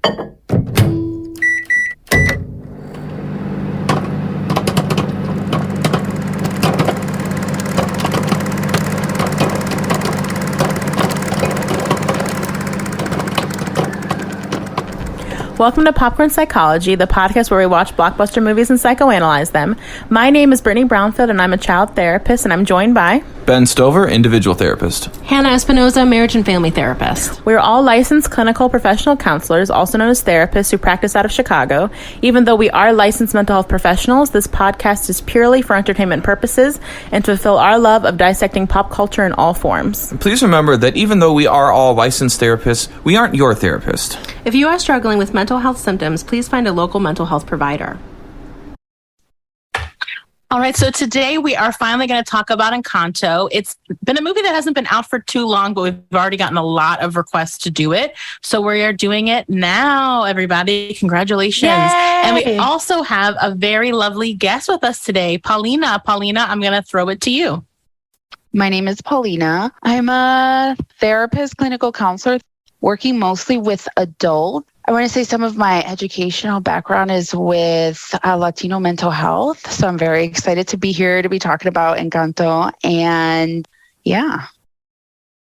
Welcome to Popcorn Psychology, the podcast where we watch blockbuster movies and psychoanalyze them. My name is Brittany Brownfield, and I'm a child therapist, and I'm joined by Ben Stover, individual therapist. Hannah Espinoza, marriage and family therapist. We're all licensed clinical professional counselors, also known as therapists, who practice out of Chicago. Even though we are licensed mental health professionals, this podcast is purely for entertainment purposes and to fulfill our love of dissecting pop culture in all forms. Please remember that even though we are all licensed therapists, we aren't your therapist. If you are struggling with mental health symptoms, please find a local mental health provider. All right, so today we are finally going to talk about Encanto. It's been a movie that hasn't been out for too long, but we've already gotten a lot of requests to do it. So we are doing it now, everybody. Congratulations. Yay! And we also have a very lovely guest with us today, Paulina. Paulina, I'm going to throw it to you. My name is Paulina. I'm a therapist, clinical counselor, working mostly with adults. I want to say some of my educational background is with Latino mental health. So I'm very excited to be here to be talking about Encanto. And yeah.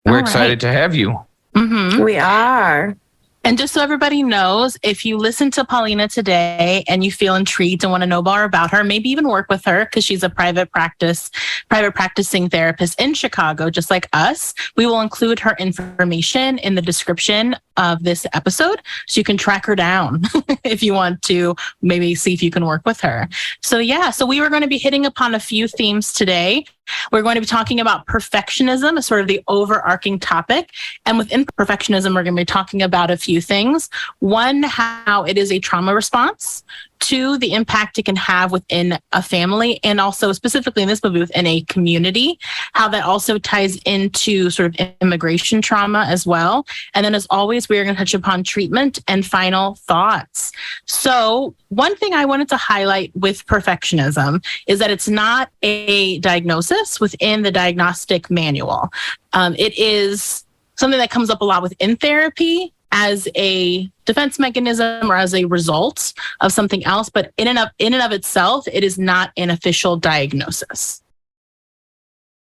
We're excited to have you. Mm-hmm. We are. And just so everybody knows, if you listen to Paulina today and you feel intrigued and want to know more about her, maybe even work with her because she's a private practicing therapist in Chicago, just like us, we will include her information in the description of this episode so you can track her down if you want to maybe see if you can work with her. So we were going to be hitting upon a few themes today. We're going to be talking about perfectionism as sort of the overarching topic. And within perfectionism, we're going to be talking about a few things. One, how it is a trauma response. Two, the impact it can have within a family, and also specifically in this movie within a community, how that also ties into sort of immigration trauma as well. And then as always, we are going to touch upon treatment and final thoughts. So one thing I wanted to highlight with perfectionism is that it's not a diagnosis within the diagnostic manual. It is something that comes up a lot within therapy as a defense mechanism or as a result of something else, but in and of itself, it is not an official diagnosis.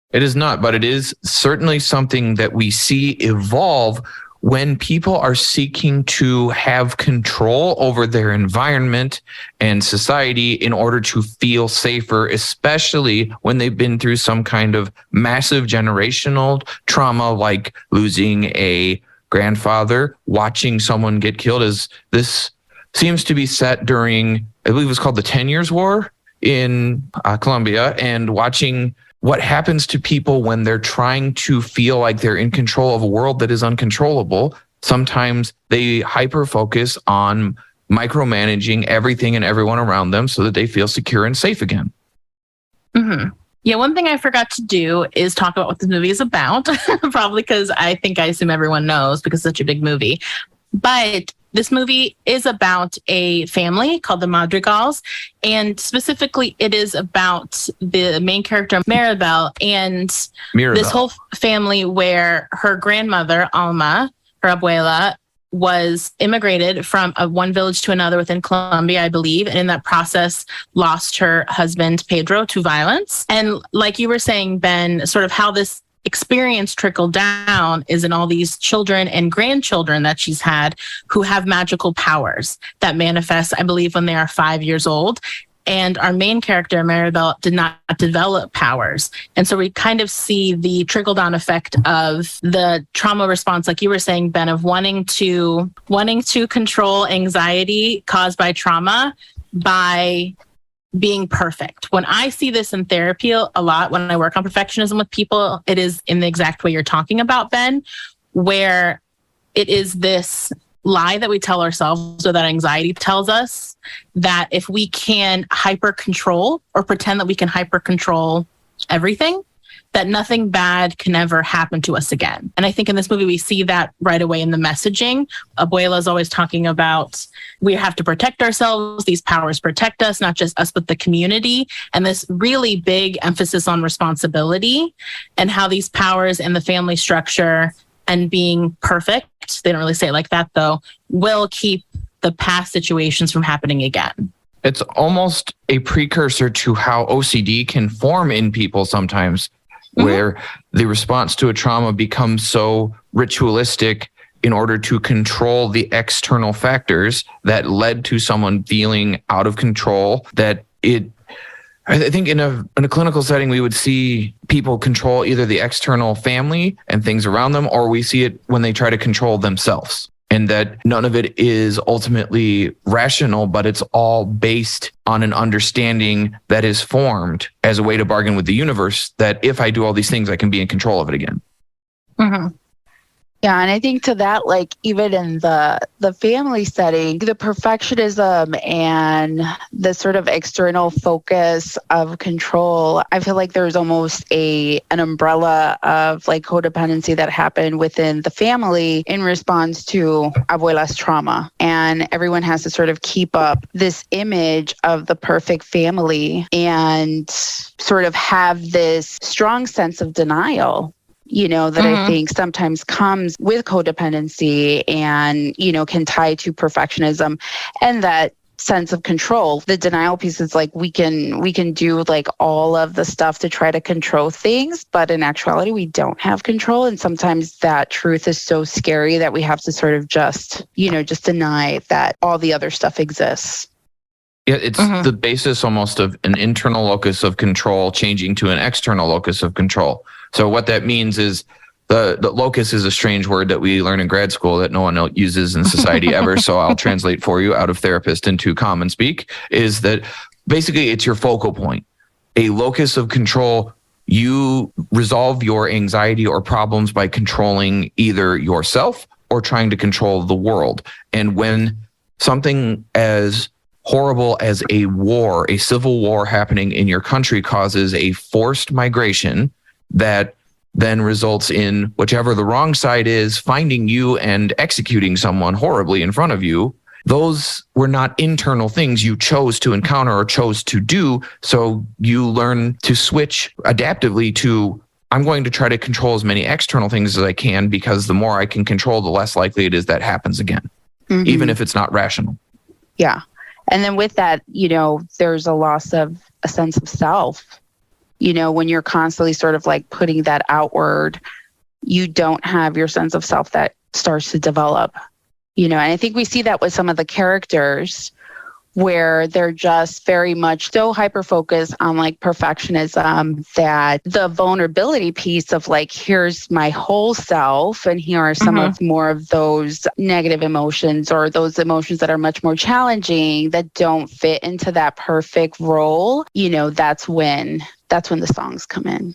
It is not, but it is certainly something that we see evolve when people are seeking to have control over their environment and society in order to feel safer, especially when they've been through some kind of massive generational trauma, like losing a grandfather, watching someone get killed. As this seems to be set during, I believe it was called the 10 Years War in Colombia, and watching what happens to people when they're trying to feel like they're in control of a world that is uncontrollable. Sometimes they hyper-focus on micromanaging everything and everyone around them so that they feel secure and safe again. Mm-hmm. Yeah, one thing I forgot to do is talk about what this movie is about, probably because I assume everyone knows because it's such a big movie. But this movie is about a family called the Madrigals, and specifically it is about the main character, Maribel, and this whole family where her grandmother, Alma, her abuela, was immigrated from one village to another within Colombia, I believe, and in that process lost her husband, Pedro, to violence. And like you were saying, Ben, sort of how this experience trickled down is in all these children and grandchildren that she's had who have magical powers that manifest, I believe, when they are 5 years old. And our main character, Maribel, did not develop powers. And so we kind of see the trickle-down effect of the trauma response, like you were saying, Ben, of wanting to control anxiety caused by trauma by being perfect. When I see this in therapy a lot, when I work on perfectionism with people, it is in the exact way you're talking about, Ben, where it is this lie that we tell ourselves, or that anxiety tells us, that if we can hyper control or pretend that we can hyper control everything, that nothing bad can ever happen to us again. And I think in this movie, we see that right away in the messaging. Abuela is always talking about, we have to protect ourselves. These powers protect us, not just us, but the community. And this really big emphasis on responsibility and how these powers and the family structure and being perfect, they don't really say it like that though, will keep the past situations from happening again. It's almost a precursor to how OCD can form in people sometimes, where the response to a trauma becomes so ritualistic in order to control the external factors that led to someone feeling out of control, that I think in a clinical setting, we would see people control either the external family and things around them, or we see it when they try to control themselves. And that none of it is ultimately rational, but it's all based on an understanding that is formed as a way to bargain with the universe that if I do all these things, I can be in control of it again. Mm-hmm. Yeah, and I think to that, like even in the family setting, the perfectionism and the sort of external focus of control, I feel like there's almost an umbrella of like codependency that happened within the family in response to abuela's trauma. And everyone has to sort of keep up this image of the perfect family and sort of have this strong sense of denial, that I think sometimes comes with codependency and, can tie to perfectionism and that sense of control. The denial piece is like we can do like all of the stuff to try to control things, but in actuality, we don't have control. And sometimes that truth is so scary that we have to sort of just deny that all the other stuff exists. Yeah, it's the basis almost of an internal locus of control changing to an external locus of control. So what that means is the locus is a strange word that we learn in grad school that no one else uses in society ever. So I'll translate for you out of therapist into common speak, is that basically it's your focal point. A locus of control, you resolve your anxiety or problems by controlling either yourself or trying to control the world. And when something as horrible as a war, a civil war happening in your country causes a forced migration that then results in whichever the wrong side is finding you and executing someone horribly in front of you, those were not internal things you chose to encounter or chose to do. So you learn to switch adaptively to, I'm going to try to control as many external things as I can, because the more I can control, the less likely it is that happens again, even if it's not rational. Yeah. And then with that, there's a loss of a sense of self. When you're constantly sort of like putting that outward, you don't have your sense of self that starts to develop, and I think we see that with some of the characters where they're just very much so hyper-focused on like perfectionism that the vulnerability piece of like, here's my whole self and here are some of more of those negative emotions or those emotions that are much more challenging that don't fit into that perfect role, that's when the songs come in.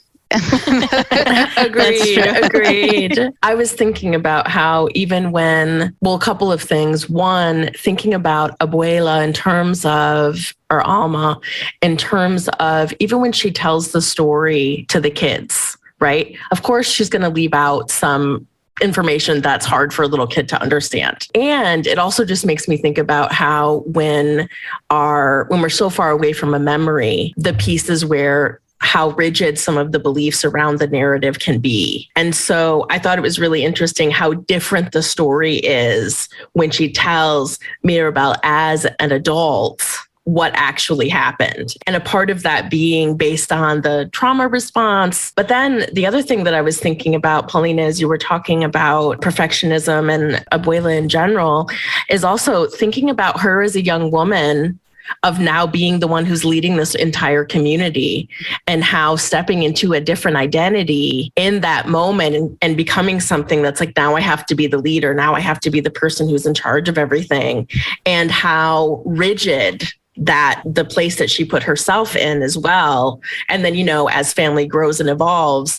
Agreed. I was thinking about how even when, a couple of things. One, thinking about Abuela in terms of, or Alma, in terms of even when she tells the story to the kids, right? Of course, she's going to leave out some information that's hard for a little kid to understand. And it also just makes me think about how when we're so far away from a memory, the pieces where how rigid some of the beliefs around the narrative can be. And so I thought it was really interesting how different the story is when she tells Mirabel as an adult what actually happened. And a part of that being based on the trauma response. But then the other thing that I was thinking about, Paulina, as you were talking about perfectionism and Abuela in general, is also thinking about her as a young woman of now being the one who's leading this entire community and how stepping into a different identity in that moment and becoming something that's like, now I have to be the leader. Now I have to be the person who's in charge of everything, and how rigid that the place that she put herself in as well. And then, as family grows and evolves,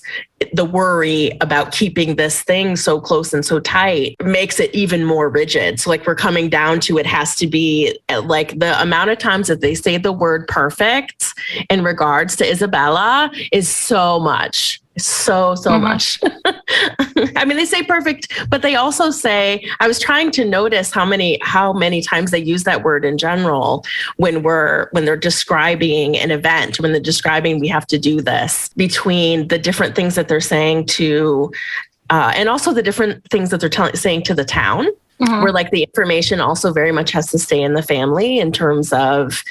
the worry about keeping this thing so close and so tight makes it even more rigid. So like we're coming down to, it has to be like the amount of times that they say the word perfect in regards to Isabella is so much. So much. I mean, they say perfect, but they also say, I was trying to notice how many times they use that word in general when they're describing an event, when they're describing we have to do this, between the different things that they're saying to, and also the different things that they're saying to the town. where like the information also very much has to stay in the family in terms of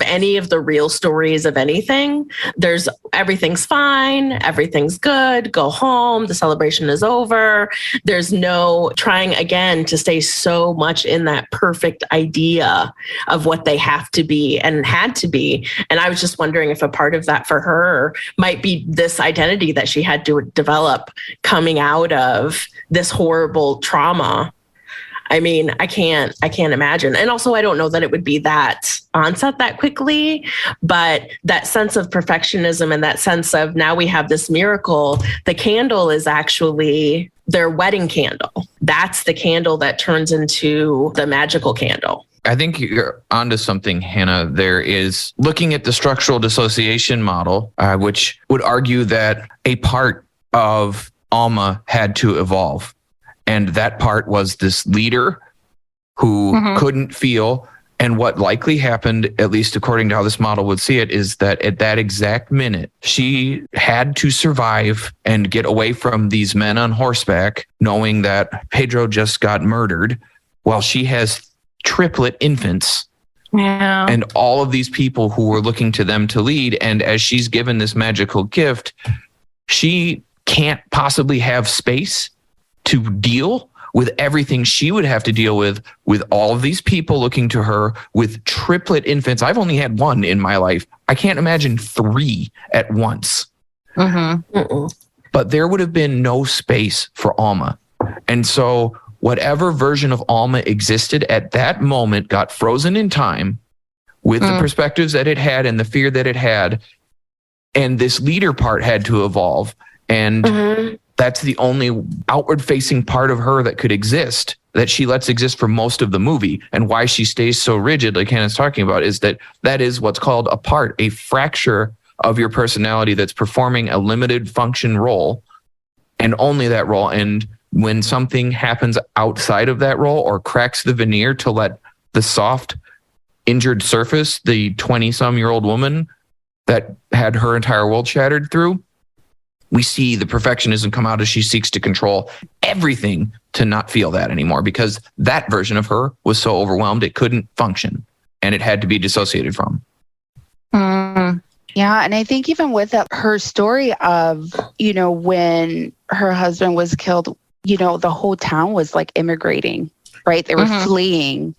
any of the real stories of anything. There's everything's fine, everything's good, go home, the celebration is over. There's no trying again to stay so much in that perfect idea of what they have to be and had to be. And I was just wondering if a part of that for her might be this identity that she had to develop coming out of this horrible trauma. I mean, I can't imagine. And also, I don't know that it would be that onset that quickly, but that sense of perfectionism and that sense of now we have this miracle, the candle is actually their wedding candle. That's the candle that turns into the magical candle. I think you're onto something, Hannah. There is looking at the structural dissociation model, which would argue that a part of Alma had to evolve. And that part was this leader who couldn't feel. And what likely happened, at least according to how this model would see it, is that at that exact minute, she had to survive and get away from these men on horseback, knowing that Pedro just got murdered while she has triplet infants. Yeah. And all of these people who were looking to them to lead. And as she's given this magical gift, she can't possibly have space to deal with everything she would have to deal with all of these people looking to her with triplet infants. I've only had one in my life. I can't imagine 3 at once. But there would have been no space for Alma. And so whatever version of Alma existed at that moment got frozen in time with the perspectives that it had and the fear that it had. And this leader part had to evolve. And that's the only outward facing part of her that could exist, that she lets exist for most of the movie. And why she stays so rigid, like Hannah's talking about, is that is what's called a part, a fracture of your personality that's performing a limited function role and only that role. And when something happens outside of that role or cracks the veneer to let the soft, injured surface, the 20-some-year-old woman that had her entire world shattered through, we see the perfectionism come out as she seeks to control everything to not feel that anymore, because that version of her was so overwhelmed it couldn't function and it had to be dissociated from. Yeah. And I think even with that, her story of, when her husband was killed, the whole town was like immigrating, right? They were fleeing.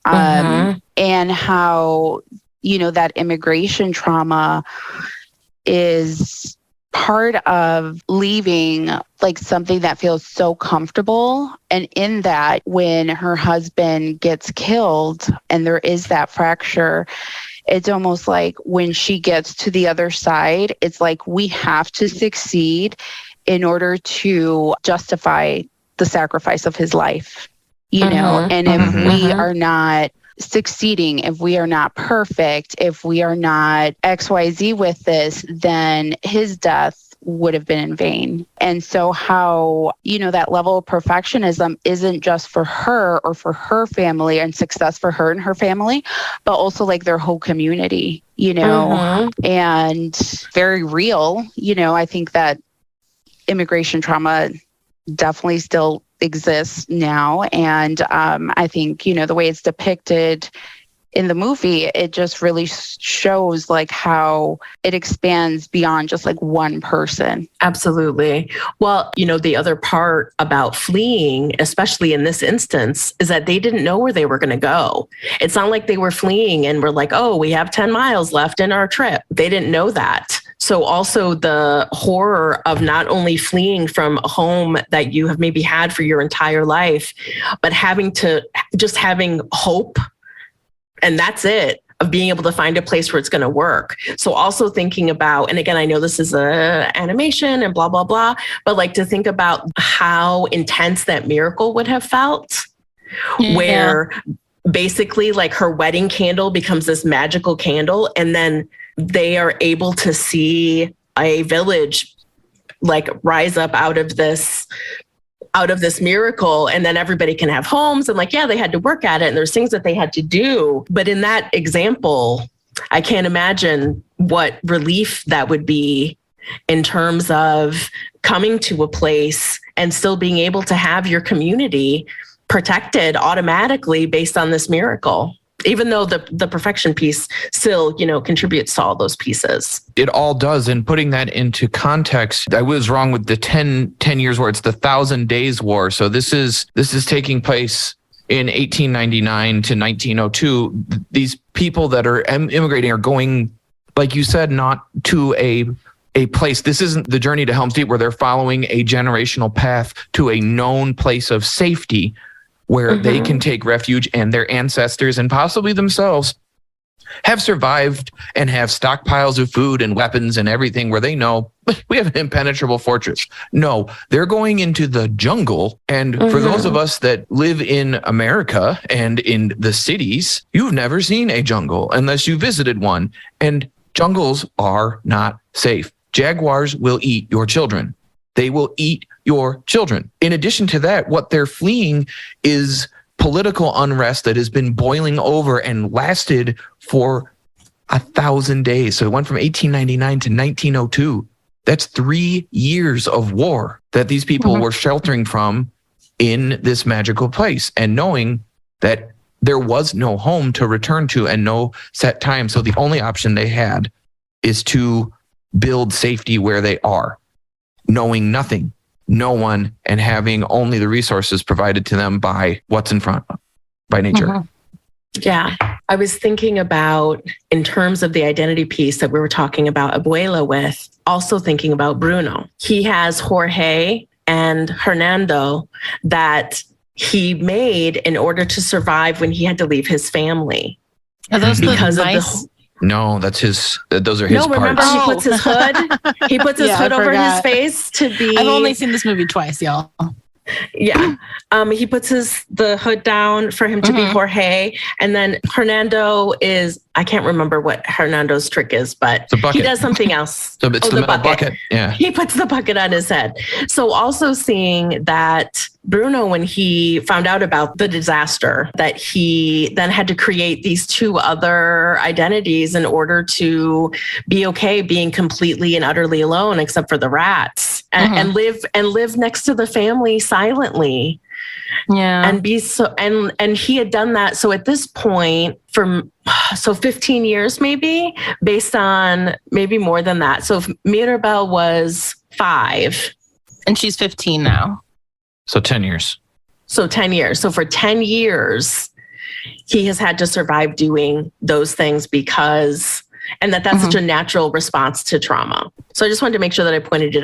And how, that immigration trauma is part of leaving like something that feels so comfortable. And in that, when her husband gets killed and there is that fracture, it's almost like when she gets to the other side, it's like we have to succeed in order to justify the sacrifice of his life, and if we are not succeeding, if we are not perfect, if we are not XYZ with this, then his death would have been in vain. And so how, that level of perfectionism isn't just for her or for her family and success for her and her family, but also like their whole community, and very real. I think that immigration trauma definitely still exists now. And I think, the way it's depicted in the movie, it just really shows like how it expands beyond just like one person. Absolutely. Well, the other part about fleeing, especially in this instance, is that they didn't know where they were going to go. It's not like they were fleeing and were like, oh, we have 10 miles left in our trip. They didn't know that. So also the horror of not only fleeing from a home that you have maybe had for your entire life, but having hope. And that's it, of being able to find a place where it's going to work. So also thinking about, and again, I know this is a animation and blah, blah, blah, but like to think about how intense that miracle would have felt, where basically like her wedding candle becomes this magical candle. And then they are able to see a village like rise up out of this miracle, and then everybody can have homes, and like, they had to work at it and there's things that they had to do. But in that example, I can't imagine what relief that would be in terms of coming to a place and still being able to have your community protected automatically based on this miracle, even though the perfection piece still, contributes to all those pieces. It all does. And putting that into context, I was wrong with the 10 years war. It's the 1,000 Days War. So this is taking place in 1899 to 1902. These people that are immigrating are going, like you said, not to a place. This isn't the journey to Helm's Deep where they're following a generational path to a known place of safety where they can take refuge, and their ancestors and possibly themselves have survived and have stockpiles of food and weapons and everything, where they know we have an impenetrable fortress. No, they're going into the jungle. And for those of us that live in America and in the cities, you've never seen a jungle unless you visited one. And jungles are not safe. Jaguars will eat your children. They will eat your children. In addition to that, what they're fleeing is political unrest that has been boiling over and lasted for 1,000 days. So it went from 1899 to 1902. That's 3 years of war that these people were sheltering from in this magical place, and knowing that there was no home to return to and no set time. So the only option they had is to build safety where they are, knowing nothing, no one, and having only the resources provided to them by what's in front, by nature. Yeah. I was thinking about, in terms of the identity piece that we were talking about Abuela with, also thinking about Bruno. He has Jorge and Hernando that he made in order to survive when he had to leave his family. Are those because the of nice? No, that's his. Those are his No, remember parts. he puts his hood. He puts his Yeah, hood I over his forgot. face to be. I've only seen this movie twice, y'all. Yeah. He puts the hood down for him to be Jorge. And then Hernando is, I can't remember what Hernando's trick is, but It's a bucket. he does something else. So it's the metal bucket. Yeah. He puts the bucket on his head. So also seeing that Bruno, when he found out about the disaster, that he then had to create these two other identities in order to be okay being completely and utterly alone, except for the rats, and live next to the family silently. Yeah. And be so, and he had done that. So at this point, for 15 years, maybe, based on maybe more than that. So if Mirabel was 5. And she's 15 now. So 10 years. So 10 years. So for 10 years, he has had to survive doing those things because, and that's such a natural response to trauma. So I just wanted to make sure that I pointed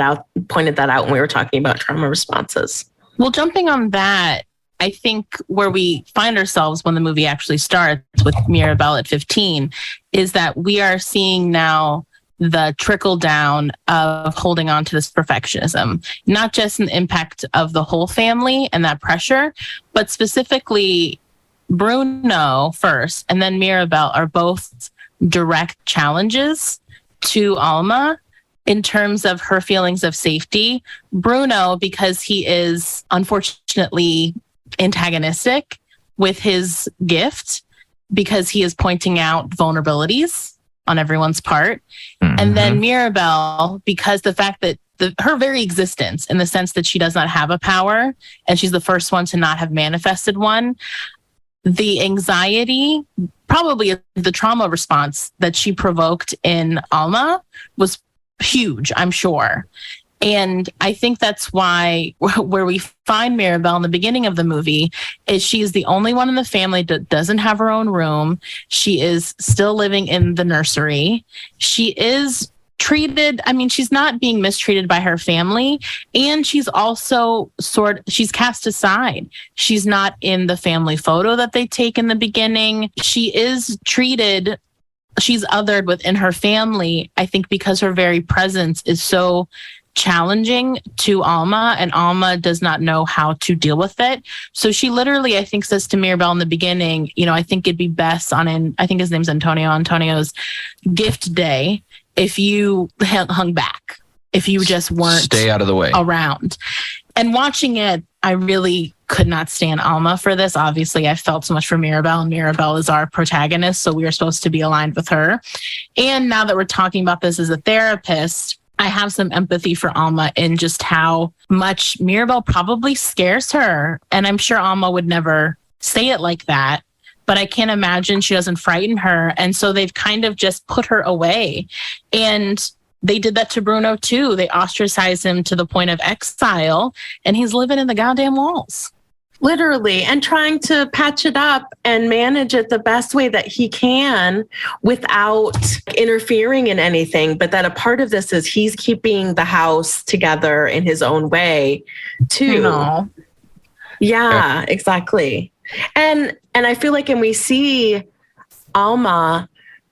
that out when we were talking about trauma responses. Well, jumping on that, I think where we find ourselves when the movie actually starts with Mirabel at 15 is that we are seeing now the trickle down of holding on to this perfectionism, not just an impact of the whole family and that pressure, but specifically Bruno first and then Mirabel are both direct challenges to Alma in terms of her feelings of safety. Bruno, because he is unfortunately antagonistic with his gift, because he is pointing out vulnerabilities on everyone's part. And then Mirabel, because the fact that her very existence, in the sense that she does not have a power and she's the first one to not have manifested one, the anxiety, probably the trauma response that she provoked in Alma was huge, I'm sure. And I think that's why where we find Mirabel in the beginning of the movie is she's the only one in the family that doesn't have her own room. She is still living in the nursery. She is treated, she's not being mistreated by her family. And she's also she's cast aside. She's not in the family photo that they take in the beginning. She is treated, she's othered within her family, I think because her very presence is so challenging to Alma, and Alma does not know how to deal with it. So she literally, I think, says to Mirabel in the beginning, I think it'd be best I think his name's Antonio's gift day if you hung back, if you just weren't Stay out of the way around. And watching it, I really could not stand Alma for this. Obviously, I felt so much for Mirabel, and Mirabel is our protagonist, so we are supposed to be aligned with her. And now that we're talking about this as a therapist, I have some empathy for Alma in just how much Mirabel probably scares her. And I'm sure Alma would never say it like that, but I can't imagine she doesn't frighten her. And so they've kind of just put her away. And they did that to Bruno too. They ostracized him to the point of exile, and he's living in the goddamn walls. Literally, and trying to patch it up and manage it the best way that he can without interfering in anything. But that a part of this is he's keeping the house together in his own way too. Yeah, exactly. And I feel like, and we see Alma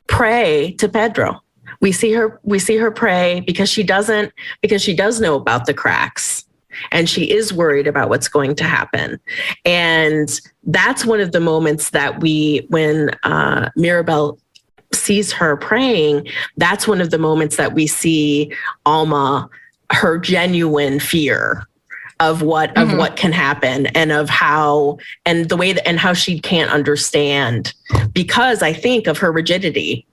pray to Pedro. We see her pray because she does know about the cracks. And she is worried about what's going to happen. And that's one of the moments that when Mirabel sees her praying, that's one of the moments that we see Alma, her genuine fear of what can happen, and of how, and the way that, and how she can't understand, because I think of her rigidity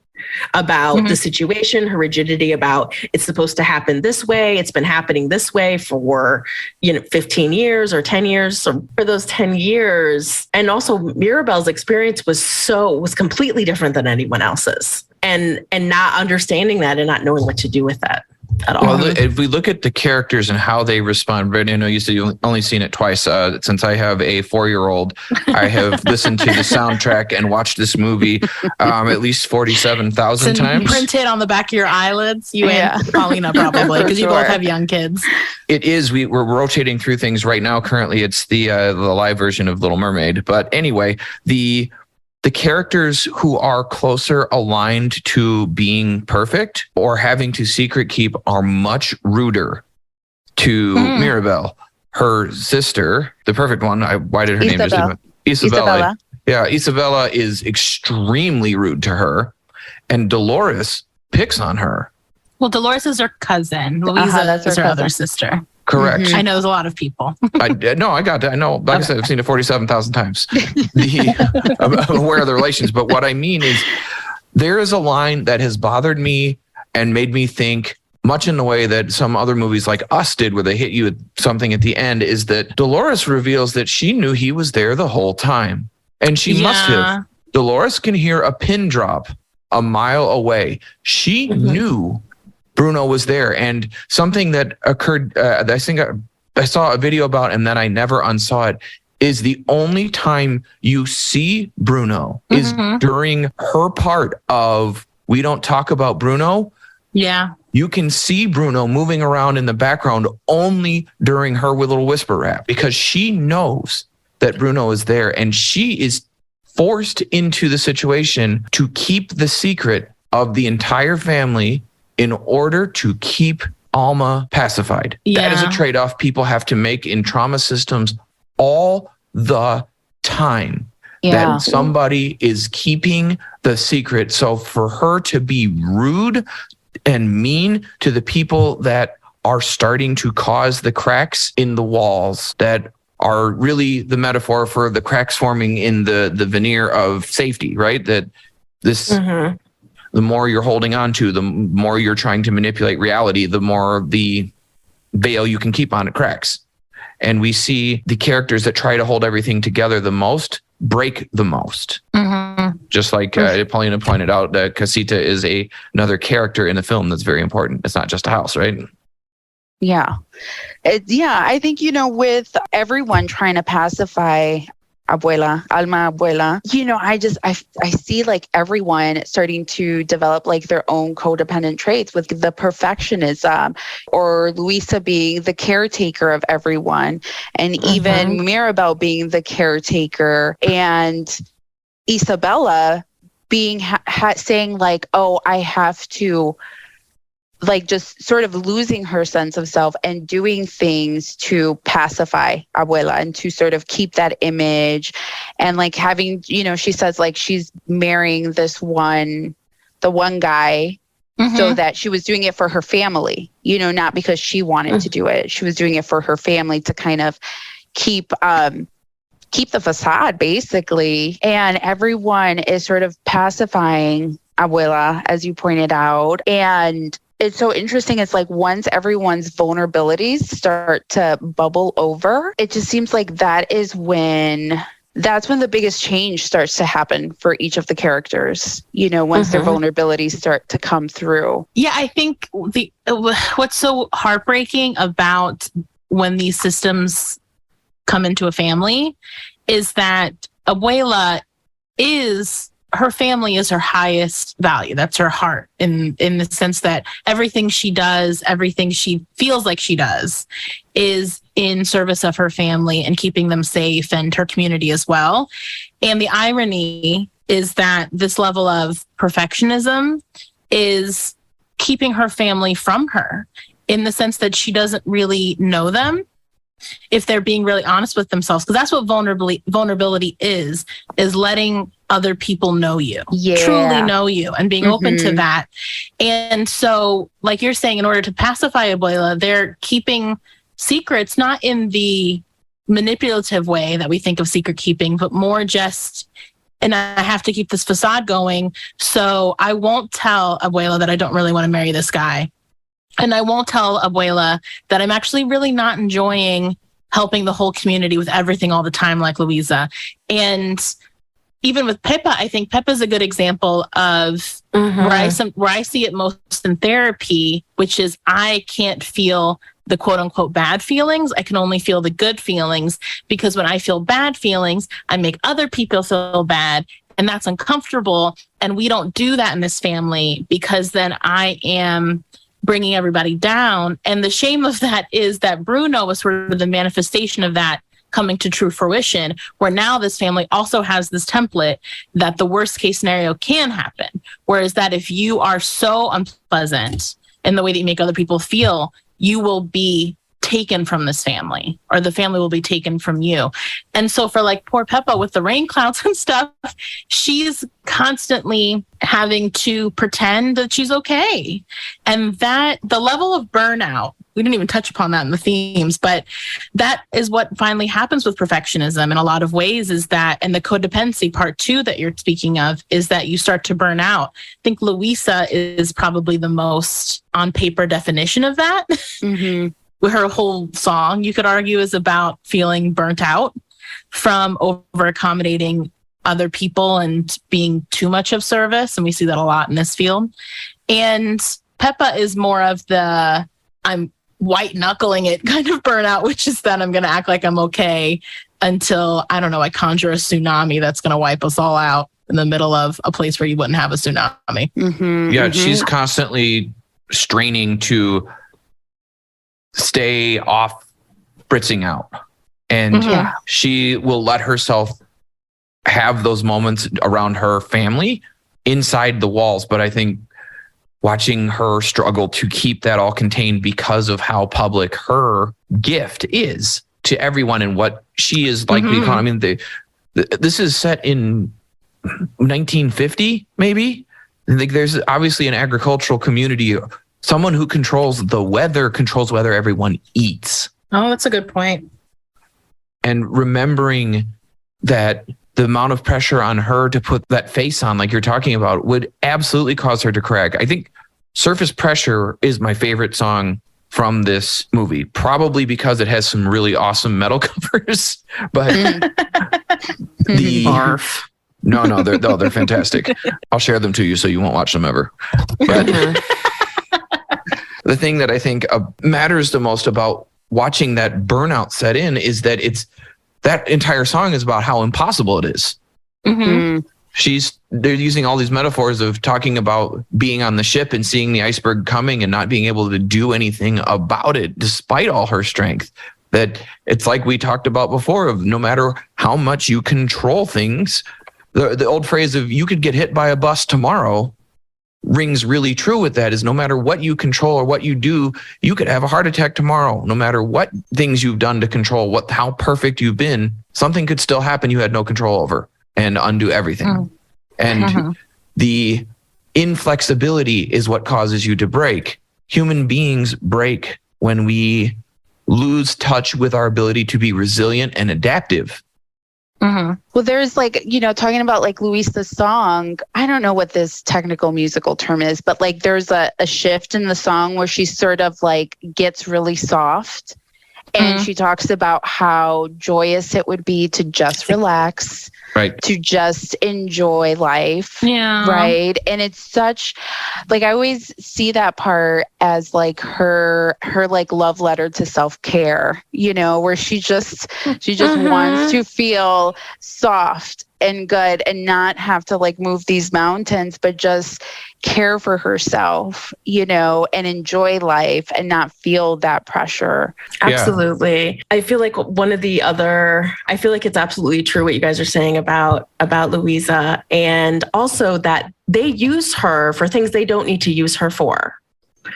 about the situation, her rigidity about it's supposed to happen this way. It's been happening this way for, 15 years or 10 years. So for those 10 years, and also Mirabel's experience was completely different than anyone else's, and not understanding that and not knowing what to do with that at all. Well, if we look at the characters and how they respond, Brittany, I know you said you've only seen it twice. Since I have a 4-year-old, I have listened to the soundtrack and watched this movie at least 47,000 times. Printed on the back of your eyelids, you and Paulina probably, because you both have young kids. It is. We're rotating through things right now. Currently, it's the live version of Little Mermaid. But anyway, the characters who are closer aligned to being perfect or having to secret keep are much ruder to Mirabel. Her sister, the perfect one, why did her name just Isabella. Yeah, Isabella is extremely rude to her, and Dolores picks on her. Well, Dolores is her cousin. Louisa is her other sister. Correct. I know there's a lot of people. I got that. I know. Like I said, I've seen it 47,000 times. I'm aware of the relations. But what I mean is there is a line that has bothered me and made me think, much in the way that some other movies like Us did, where they hit you with something at the end, is that Dolores reveals that she knew he was there the whole time. And she must have. Dolores can hear a pin drop a mile away. She knew Bruno was there. And something that occurred, I think I saw a video about, and then I never unsaw it, is the only time you see Bruno is during her part of We Don't Talk About Bruno. Yeah. You can see Bruno moving around in the background only during her little whisper rap, because she knows that Bruno is there, and she is forced into the situation to keep the secret of the entire family in order to keep Alma pacified. Yeah. That is a trade-off people have to make in trauma systems all the time. That somebody is keeping the secret. So for her to be rude and mean to the people that are starting to cause the cracks in the walls, that are really the metaphor for the cracks forming in the veneer of safety, right? That this... The more you're holding on to, the more you're trying to manipulate reality, the more the veil you can keep on it cracks. And we see the characters that try to hold everything together the most break the most. Just like Paulina pointed out, that Casita is another character in the film that's very important. It's not just a house, right? Yeah. I think, with everyone trying to pacify Alma Abuela, I see like everyone starting to develop like their own codependent traits, with the perfectionism, or Luisa being the caretaker of everyone, and even Mirabel being the caretaker, and Isabella being saying like, oh, I have to, like, just sort of losing her sense of self and doing things to pacify Abuela and to sort of keep that image, and like having, she says like she's marrying the one guy so that she was doing it for her family, not because she wanted to do it. She was doing it for her family to kind of keep the facade, basically. And everyone is sort of pacifying Abuela, as you pointed out. And it's so interesting. It's like once everyone's vulnerabilities start to bubble over, it just seems like that's when the biggest change starts to happen for each of the characters, once their vulnerabilities start to come through. Yeah, I think what's so heartbreaking about when these systems come into a family is that Abuela her family is her highest value. That's her heart in the sense that everything she does, everything she feels like she does is in service of her family and keeping them safe and her community as well. And the irony is that this level of perfectionism is keeping her family from her in the sense that she doesn't really know them if they're being really honest with themselves. Because that's what vulnerability is letting other people know you, truly know you, and being open to that. And so, like you're saying, in order to pacify Abuela, they're keeping secrets, not in the manipulative way that we think of secret keeping, but more just, and I have to keep this facade going, so I won't tell Abuela that I don't really want to marry this guy. And I won't tell Abuela that I'm actually really not enjoying helping the whole community with everything all the time, like Luisa. And even with Pippa, I think Pippa's a good example of where I see it most in therapy, which is I can't feel the quote unquote bad feelings. I can only feel the good feelings, because when I feel bad feelings, I make other people feel bad. And that's uncomfortable. And we don't do that in this family, because then I am bringing everybody down. And the shame of that is that Bruno was sort of the manifestation of that coming to true fruition, where now this family also has this template that the worst case scenario can happen. Whereas that if you are so unpleasant in the way that you make other people feel, you will be taken from this family, or the family will be taken from you. And so for like poor Peppa with the rain clouds and stuff, she's constantly having to pretend that she's okay. And that the level of burnout, we didn't even touch upon that in the themes, but that is what finally happens with perfectionism in a lot of ways, is that, and the codependency part too that you're speaking of, is that you start to burn out. I think Luisa is probably the most on paper definition of that. Her whole song, you could argue, is about feeling burnt out from over accommodating other people and being too much of service. And we see that a lot in this field. And Peppa is more of the I'm white knuckling it kind of burnout, which is that I'm going to act like I'm okay until, I don't know, I conjure a tsunami that's going to wipe us all out in the middle of a place where you wouldn't have a tsunami. She's constantly straining to stay off spritzing out, and she will let herself have those moments around her family inside the walls. But I think watching her struggle to keep that all contained because of how public her gift is to everyone and what she is like becoming. I mean, this is set in 1950, maybe. I think there's obviously an agricultural community. Someone who controls the weather controls whether everyone eats. Oh, that's a good point. And remembering that the amount of pressure on her to put that face on, like you're talking about, would absolutely cause her to crack. I think Surface Pressure is my favorite song from this movie, probably because it has some really awesome metal covers. But Barf. No, they're fantastic. I'll share them to you so you won't watch them ever. But the thing that I think matters the most about watching that burnout set in is that that entire song is about how impossible it is. They're using all these metaphors of talking about being on the ship and seeing the iceberg coming and not being able to do anything about it despite all her strength. That it's like we talked about before, of no matter how much you control things, the old phrase of you could get hit by a bus tomorrow rings really true with that. Is no matter what you control or what you do, you could have a heart attack tomorrow. No matter what things you've done to control how perfect you've been, something could still happen you had no control over and undo everything. And the inflexibility is what causes you to break. Human beings break when we lose touch with our ability to be resilient and adaptive. Well, there's like, talking about like Luisa's song, I don't know what this technical musical term is, but like there's a shift in the song where she sort of like gets really soft. And she talks about how joyous it would be to just relax, right? To just enjoy life. Yeah. Right. And it's such like, I always see that part as like her like love letter to self-care, where she just wants to feel soft and good and not have to like move these mountains, but just care for herself, and enjoy life and not feel that pressure. Absolutely. I feel like I feel like it's absolutely true what you guys are saying about Louisa, and also that they use her for things they don't need to use her for.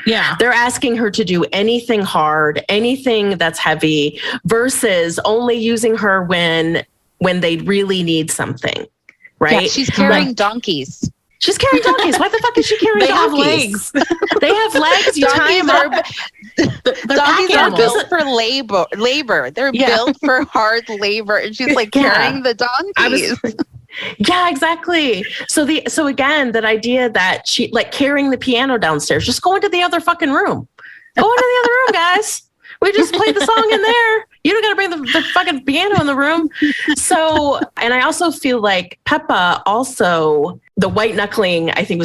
Yeah. They're asking her to do anything hard, anything that's heavy, versus only using her when they really need something, right? Yeah, she's carrying donkeys. She's carrying donkeys. Why the fuck is she carrying donkeys? They have legs. You tie them up. Donkeys are built for labor. They're built for hard labor. And she's like carrying the donkeys. Yeah, exactly. So again, that idea that she like carrying the piano downstairs, just go into the other fucking room. Go into the other room, guys. We just played the song in there. You don't got to bring the fucking piano in the room. So, and I also feel like Peppa also, the white knuckling, I think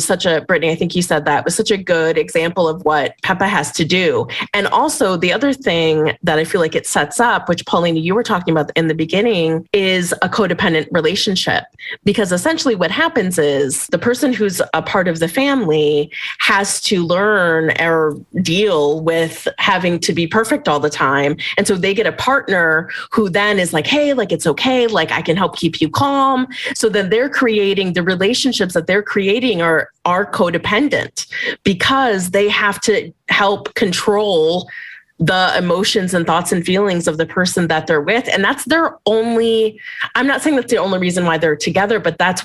Brittany, I think you said that was such a good example of what Peppa has to do. And also the other thing that I feel like it sets up, which Paulina, you were talking about in the beginning, is a codependent relationship. Because essentially what happens is the person who's a part of the family has to learn or deal with having to be perfect all the time. And so they get a partner who then is like, hey, like, it's okay. Like, I can help keep you calm. So then they're creating the relationships that they're creating are codependent because they have to help control the emotions and thoughts and feelings of the person that they're with. And that's I'm not saying that's the only reason why they're together, but that's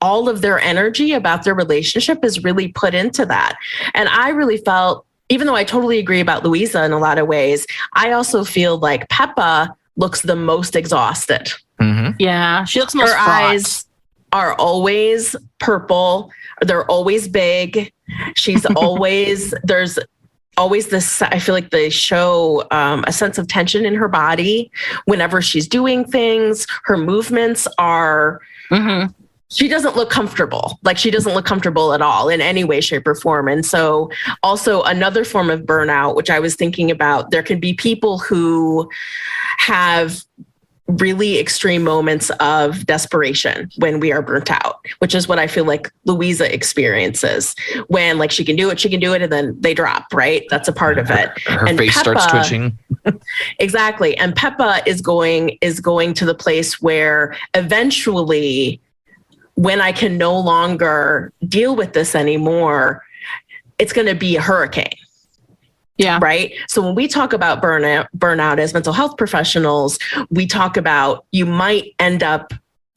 all of their energy about their relationship is really put into that. And I really felt, even though I totally agree about Louisa in a lot of ways, I also feel like Peppa looks the most exhausted. Mm-hmm. Yeah, she looks most Her fraught. eyes are always purple. They're always big. She's always, there's always this, I feel like they show a sense of tension in her body whenever she's doing things. Her movements are, she doesn't look comfortable. Like she doesn't look comfortable at all in any way, shape, or form. And so also another form of burnout, which I was thinking about, there can be people who have really extreme moments of desperation when we are burnt out, which is what I feel like Louisa experiences when like she can do it and then they drop, right? That's a part of it. Her and face Peppa, starts twitching. Exactly. And Peppa is going to the place where eventually when I can no longer deal with this anymore, it's going to be a hurricane. Yeah. Right. So when we talk about burnout as mental health professionals, we talk about you might end up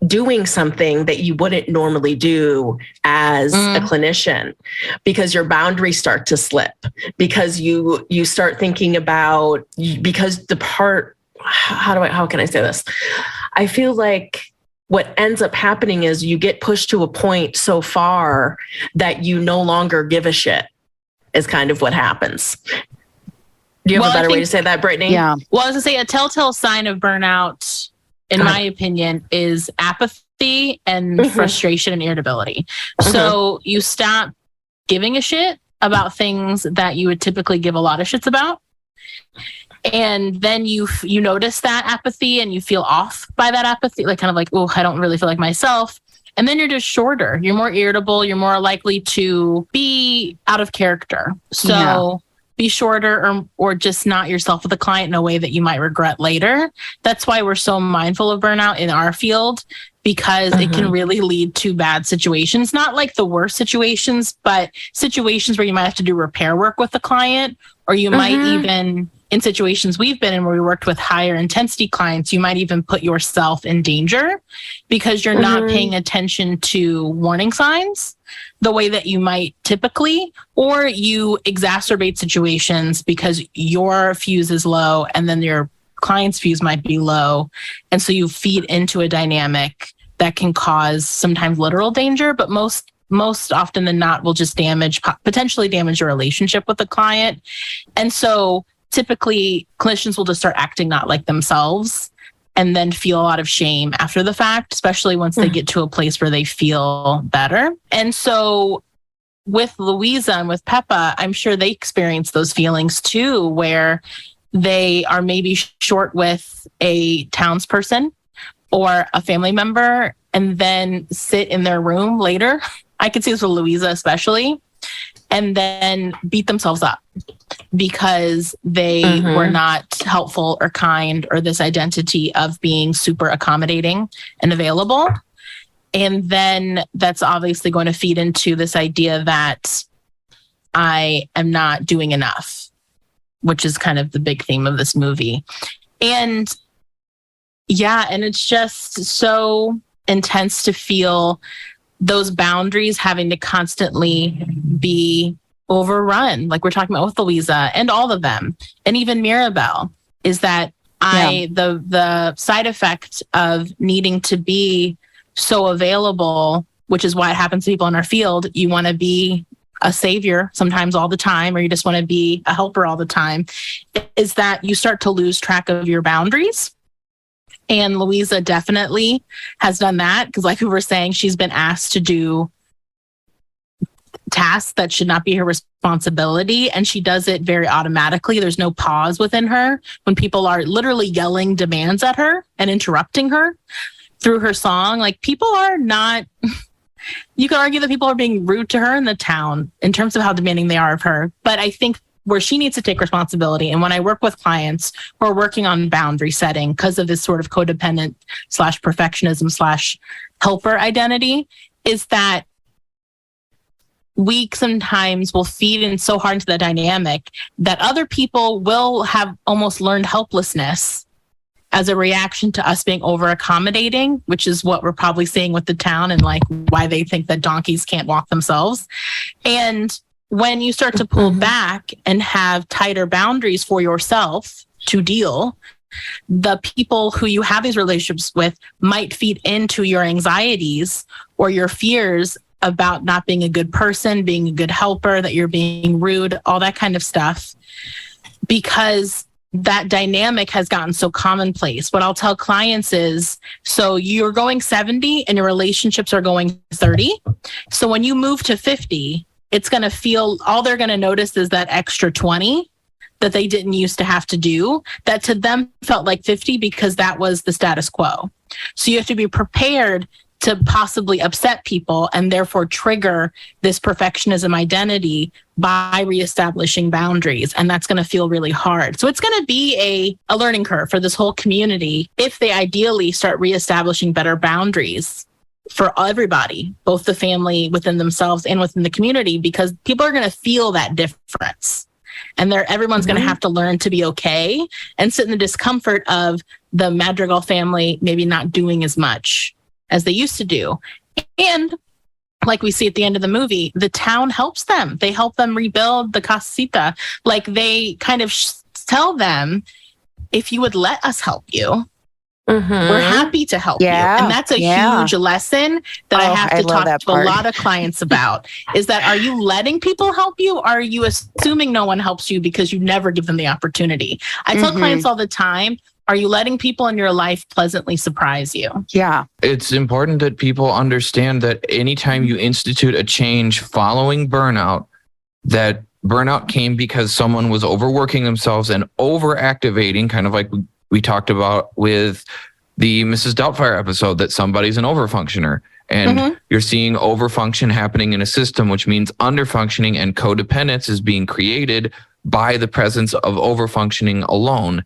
doing something that you wouldn't normally do as a clinician because your boundaries start to slip, because you start thinking about, because the part, how can I say this? I feel like what ends up happening is you get pushed to a point so far that you no longer give a shit is kind of what happens. Do you have a better way to say that, Brittany? Yeah. Well, I was going to say a telltale sign of burnout, in my opinion, is apathy and frustration and irritability. So you stop giving a shit about things that you would typically give a lot of shits about. And then you notice that apathy and you feel off by that apathy, like kind of like, oh, I don't really feel like myself. And then you're just shorter. You're more irritable. You're more likely to be out of character. So be shorter or just not yourself with a client in a way that you might regret later. That's why we're so mindful of burnout in our field, because it can really lead to bad situations. Not like the worst situations, but situations where you might have to do repair work with the client, or you might even, in situations we've been in where we worked with higher intensity clients, you might even put yourself in danger because you're not paying attention to warning signs the way that you might typically, or you exacerbate situations because your fuse is low and then your client's views might be low. And so you feed into a dynamic that can cause sometimes literal danger, but most often than not will just potentially damage your relationship with the client. And so typically clinicians will just start acting not like themselves and then feel a lot of shame after the fact, especially once they get to a place where they feel better. And so with Louisa and with Peppa, I'm sure they experience those feelings too, where they are maybe short with a townsperson or a family member and then sit in their room later. I could see this with Louisa especially, and then beat themselves up because they were not helpful or kind, or this identity of being super accommodating and available. And then that's obviously going to feed into this idea that I am not doing enough, which is kind of the big theme of this movie. And yeah, and it's just so intense to feel those boundaries having to constantly be overrun, like we're talking about with Louisa and all of them, and even Mirabelle, is that the side effect of needing to be so available, which is why it happens to people in our field. You want to be a savior sometimes all the time, or you just want to be a helper all the time, is that you start to lose track of your boundaries. And Louisa definitely has done that because, like we were saying, she's been asked to do tasks that should not be her responsibility, and she does it very automatically. There's no pause within her when people are literally yelling demands at her and interrupting her through her song. Like, people are not, you could argue that people are being rude to her in the town in terms of how demanding they are of her. But I think where she needs to take responsibility, and when I work with clients who are working on boundary setting because of this sort of codependent / perfectionism / helper identity, is that we sometimes will feed in so hard into the dynamic that other people will have almost learned helplessness as a reaction to us being over accommodating, which is what we're probably seeing with the town and like why they think that donkeys can't walk themselves. And when you start to pull back and have tighter boundaries for yourself to deal, the people who you have these relationships with might feed into your anxieties or your fears about not being a good person, being a good helper, that you're being rude, all that kind of stuff, because that dynamic has gotten so commonplace. What I'll tell clients is, so you're going 70 and your relationships are going 30. So when you move to 50, it's going to feel, all they're going to notice is that extra 20 that they didn't used to have to do, that to them felt like 50 because that was the status quo. So you have to be prepared to possibly upset people and therefore trigger this perfectionism identity by reestablishing boundaries. And that's going to feel really hard. So it's going to be a learning curve for this whole community if they ideally start reestablishing better boundaries for everybody, both the family within themselves and within the community, because people are going to feel that difference. And everyone's going to have to learn to be okay and sit in the discomfort of the Madrigal family maybe not doing as much as they used to do. And like we see at the end of the movie, the town helps them. They help them rebuild the casita. Like, they kind of tell them, if you would let us help you, we're happy to help you. And that's a huge lesson that I have to talk to a lot of clients about, is that, are you letting people help you? Or are you assuming no one helps you because you never give them the opportunity? I tell clients all the time, are you letting people in your life pleasantly surprise you? Yeah. It's important that people understand that anytime you institute a change following burnout, that burnout came because someone was overworking themselves and overactivating, kind of like we talked about with the Mrs. Doubtfire episode, that somebody's an overfunctioner. And you're seeing overfunction happening in a system, which means underfunctioning and codependence is being created by the presence of overfunctioning alone.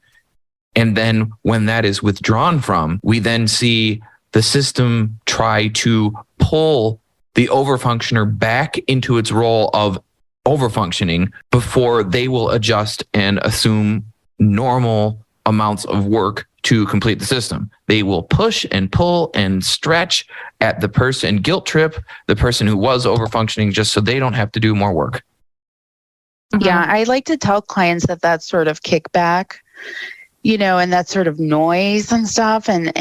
And then when that is withdrawn from, we then see the system try to pull the overfunctioner back into its role of overfunctioning before they will adjust and assume normal amounts of work to complete the system. They will push and pull and stretch at the person, guilt trip the person who was overfunctioning, just so they don't have to do more work. Yeah, I like to tell clients that sort of kickback, and that sort of noise and stuff, and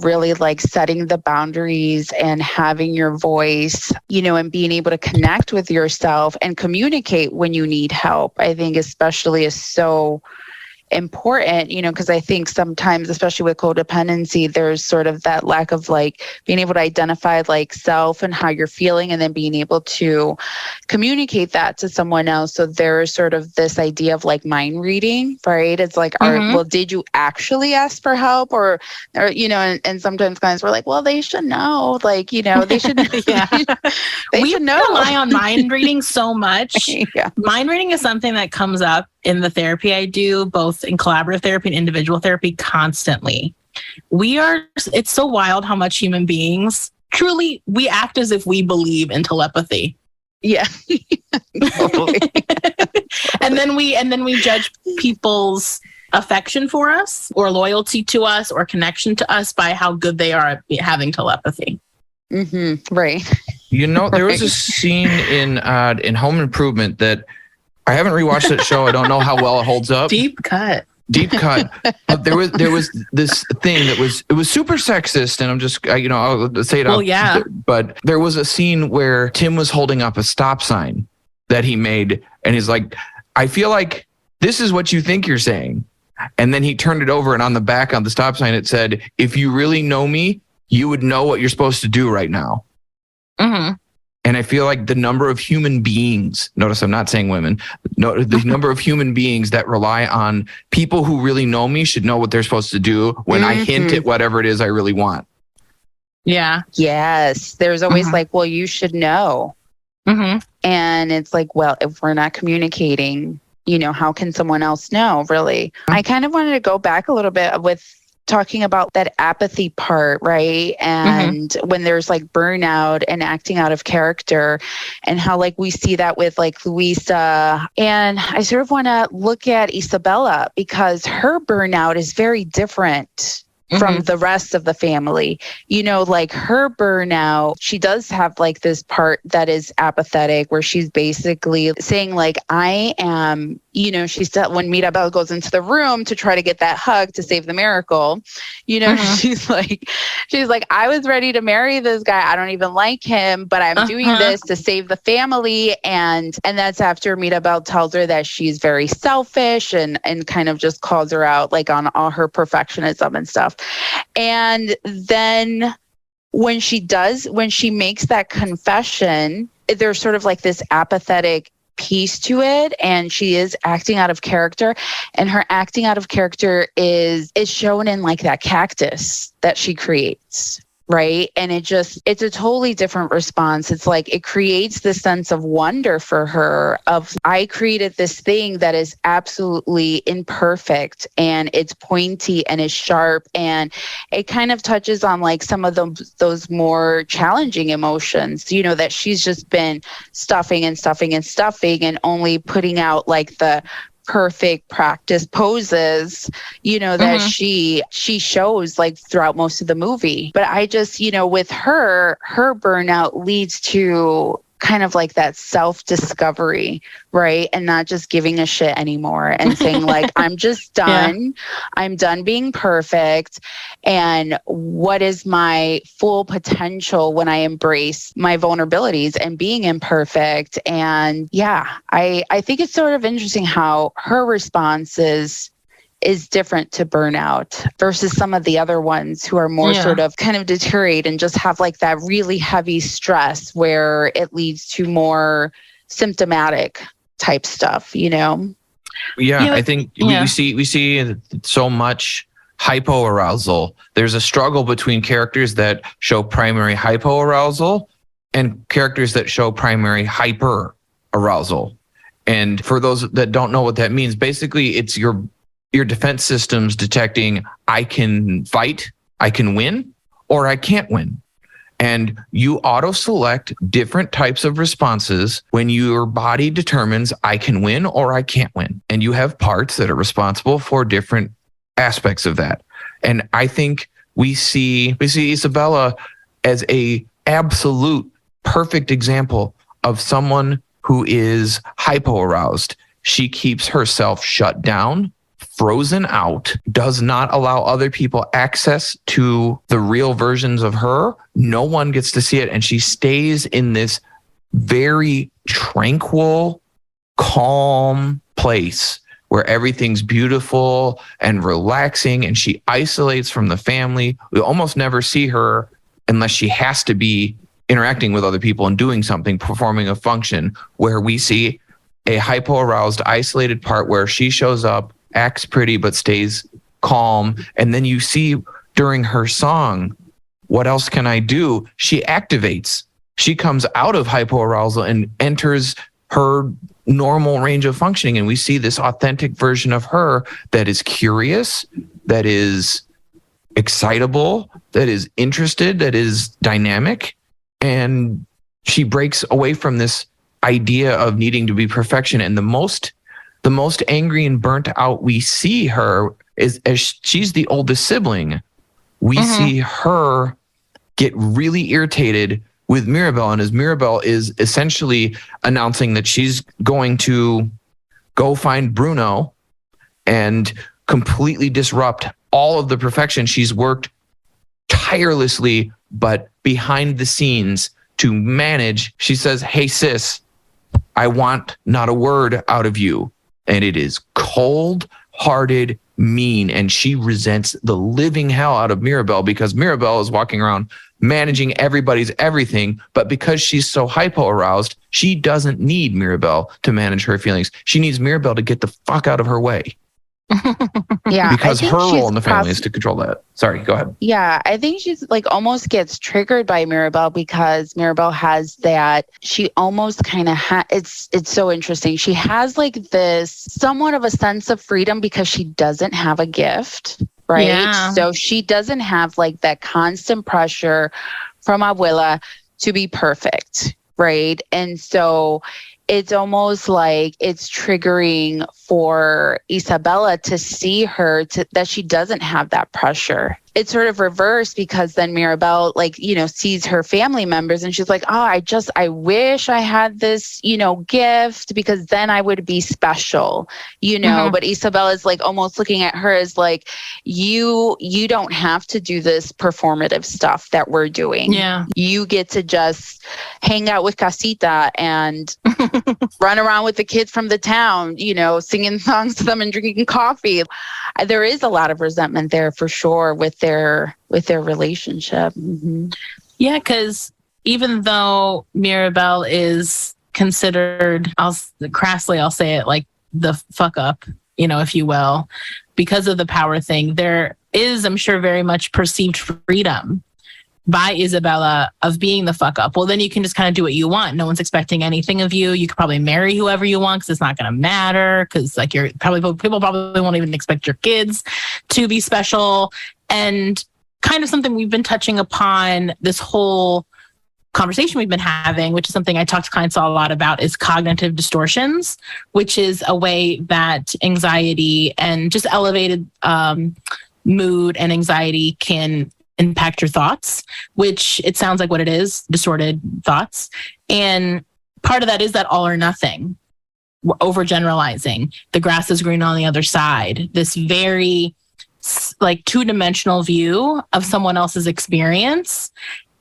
really like setting the boundaries and having your voice, and being able to connect with yourself and communicate when you need help, I think especially is so important, because I think sometimes, especially with codependency, there's sort of that lack of like being able to identify like self and how you're feeling, and then being able to communicate that to someone else. So there's sort of this idea of like mind reading, right? It's like, well, did you actually ask for help, or and sometimes clients were like, well, they should know, like, they should, we should know. Rely on mind reading so much. Yeah. Mind reading is something that comes up in the therapy I do, both in collaborative therapy and individual therapy, constantly. It's so wild how much human beings truly, we act as if we believe in telepathy. Yeah. Totally. and then we judge people's affection for us or loyalty to us or connection to us by how good they are at having telepathy. Mm-hmm. Right. There was a scene in Home Improvement that I haven't rewatched that show. I don't know how well it holds up. Deep cut. But there was this thing that was super sexist, and I'm just I'll say it out. Well, yeah. But there was a scene where Tim was holding up a stop sign that he made, and he's like, "I feel like this is what you think you're saying," and then he turned it over, and on the back on the stop sign it said, "If you really know me, you would know what you're supposed to do right now." Mm-hmm. And I feel like the number of human beings, notice I'm not saying women, no, the number of human beings that rely on people who really know me should know what they're supposed to do when I hint at whatever it is I really want. Yeah. Yes. There's always like, well, you should know. Mm-hmm. And it's like, well, if we're not communicating, how can someone else know, really? I kind of wanted to go back a little bit with talking about that apathy part, right? And when there's like burnout and acting out of character, and how like we see that with like Luisa. And I sort of want to look at Isabella, because her burnout is very different from the rest of the family. Like her burnout, she does have like this part that is apathetic, where she's basically saying like, I am, she said when Mirabel goes into the room to try to get that hug to save the miracle, she's like, I was ready to marry this guy. I don't even like him, but I'm doing this to save the family. And that's after Mirabel tells her that she's very selfish and kind of just calls her out like on all her perfectionism and stuff. And then when she makes that confession, there's sort of like this apathetic piece to it, and she is acting out of character, and her acting out of character is shown in like that cactus that she creates. Right. And it's a totally different response. It's like it creates this sense of wonder for her of, I created this thing that is absolutely imperfect, and it's pointy and it's sharp, and it kind of touches on like some of those more challenging emotions, that she's just been stuffing and only putting out like the perfect practice poses, that she shows like throughout most of the movie. But I just, with her burnout leads to kind of like that self-discovery, right? And not just giving a shit anymore and saying like, I'm just done. Yeah. I'm done being perfect. And what is my full potential when I embrace my vulnerabilities and being imperfect? And yeah, I think it's sort of interesting how her response is different to burnout versus some of the other ones who are more sort of kind of deteriorate and just have like that really heavy stress where it leads to more symptomatic type stuff, Yeah, I think we see so much hypoarousal. There's a struggle between characters that show primary hypoarousal and characters that show primary hyperarousal. And for those that don't know what that means, basically it's your defense system's detecting, I can fight, I can win, or I can't win. And you auto-select different types of responses when your body determines I can win or I can't win. And you have parts that are responsible for different aspects of that. And I think we see Isabella as a absolute perfect example of someone who is hypoaroused. She keeps herself shut down, frozen out, does not allow other people access to the real versions of her. No one gets to see it. And she stays in this very tranquil, calm place where everything's beautiful and relaxing, and she isolates from the family. We almost never see her unless she has to be interacting with other people and doing something, performing a function, where we see a hypo-aroused, isolated part where she shows up, acts pretty, but stays calm. And then you see during her song, What Else Can I Do? She activates. She comes out of hypoarousal and enters her normal range of functioning. And we see this authentic version of her that is curious, that is excitable, that is interested, that is dynamic. And she breaks away from this idea of needing to be perfection. And the most angry and burnt out we see her is as she's the oldest sibling. We see her get really irritated with Mirabel, and as Mirabel is essentially announcing that she's going to go find Bruno and completely disrupt all of the perfection she's worked tirelessly, but behind the scenes to manage. She says, "Hey sis, I want not a word out of you." And it is cold-hearted, mean, and she resents the living hell out of Mirabel because Mirabel is walking around managing everybody's everything, but because she's so hypo-aroused, she doesn't need Mirabel to manage her feelings. She needs Mirabel to get the fuck out of her way. Yeah. Because her role in the family is to control that. Sorry, go ahead. Yeah, I think she's like almost gets triggered by Mirabel because Mirabel has that, she almost kind of it's so interesting. She has like this somewhat of a sense of freedom because she doesn't have a gift, right? Yeah. So she doesn't have like that constant pressure from Abuela to be perfect, right? And so it's almost like it's triggering for Isabella to see her that she doesn't have that pressure. It's sort of reversed because then Mirabel, like, you know, sees her family members and she's like, oh, I wish I had this, you know, gift because then I would be special, you know, but Isabella is like almost looking at her as like, you don't have to do this performative stuff that we're doing. Yeah. You get to just hang out with Casita and run around with the kids from the town, you know, singing songs to them and drinking coffee. There is a lot of resentment there for sure with their relationship. Yeah, because even though Mirabel is considered, I'll say it, like the fuck up, you know, if you will, because of the power thing, there is, I'm sure, very much perceived freedom by Isabella of being the fuck up. Well, then you can just kind of do what you want. No one's expecting anything of you. You could probably marry whoever you want because it's not going to matter. Because like people probably won't even expect your kids to be special. And kind of something we've been touching upon this whole conversation we've been having, which is something I talk to clients a lot about, is cognitive distortions, which is a way that anxiety and just elevated mood and anxiety can impact your thoughts, which it sounds like what it is, distorted thoughts. And part of that is that all or nothing, overgeneralizing, the grass is green on the other side, this very like two-dimensional view of someone else's experience.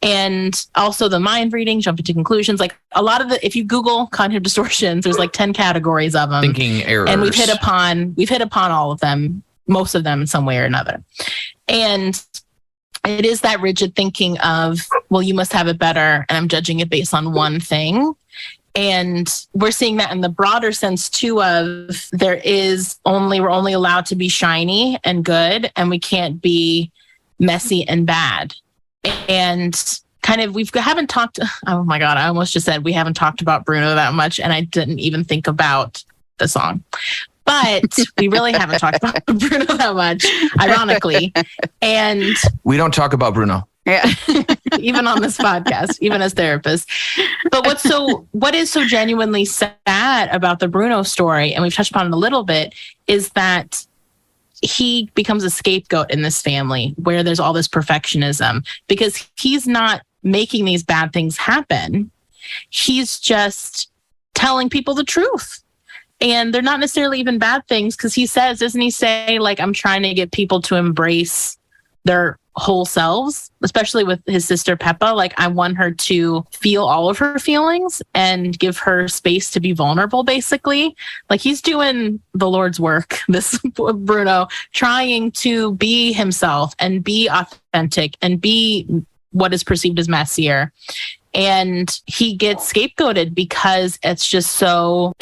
And also the mind reading, jumping to conclusions, like a lot of if you Google cognitive distortions, there's like 10 categories of them. Thinking errors. And we've hit upon all of them, most of them in some way or another. And it is that rigid thinking of, well, you must have it better, and I'm judging it based on one thing. And we're seeing that in the broader sense too of we're only allowed to be shiny and good, and we can't be messy and bad. And kind of haven't talked, oh my God, I almost just said we haven't talked about Bruno that much, and I didn't even think about the song. But we really haven't talked about Bruno that much, ironically. And we don't talk about Bruno. Yeah. Even on this podcast, even as therapists. But what is so genuinely sad about the Bruno story, and we've touched upon it a little bit, is that he becomes a scapegoat in this family where there's all this perfectionism because he's not making these bad things happen. He's just telling people the truth. And they're not necessarily even bad things, because he says, doesn't he say, like, I'm trying to get people to embrace their whole selves, especially with his sister Peppa. Like, I want her to feel all of her feelings and give her space to be vulnerable, basically. Like, he's doing the Lord's work, this Bruno, trying to be himself and be authentic and be what is perceived as messier. And he gets scapegoated because it's just so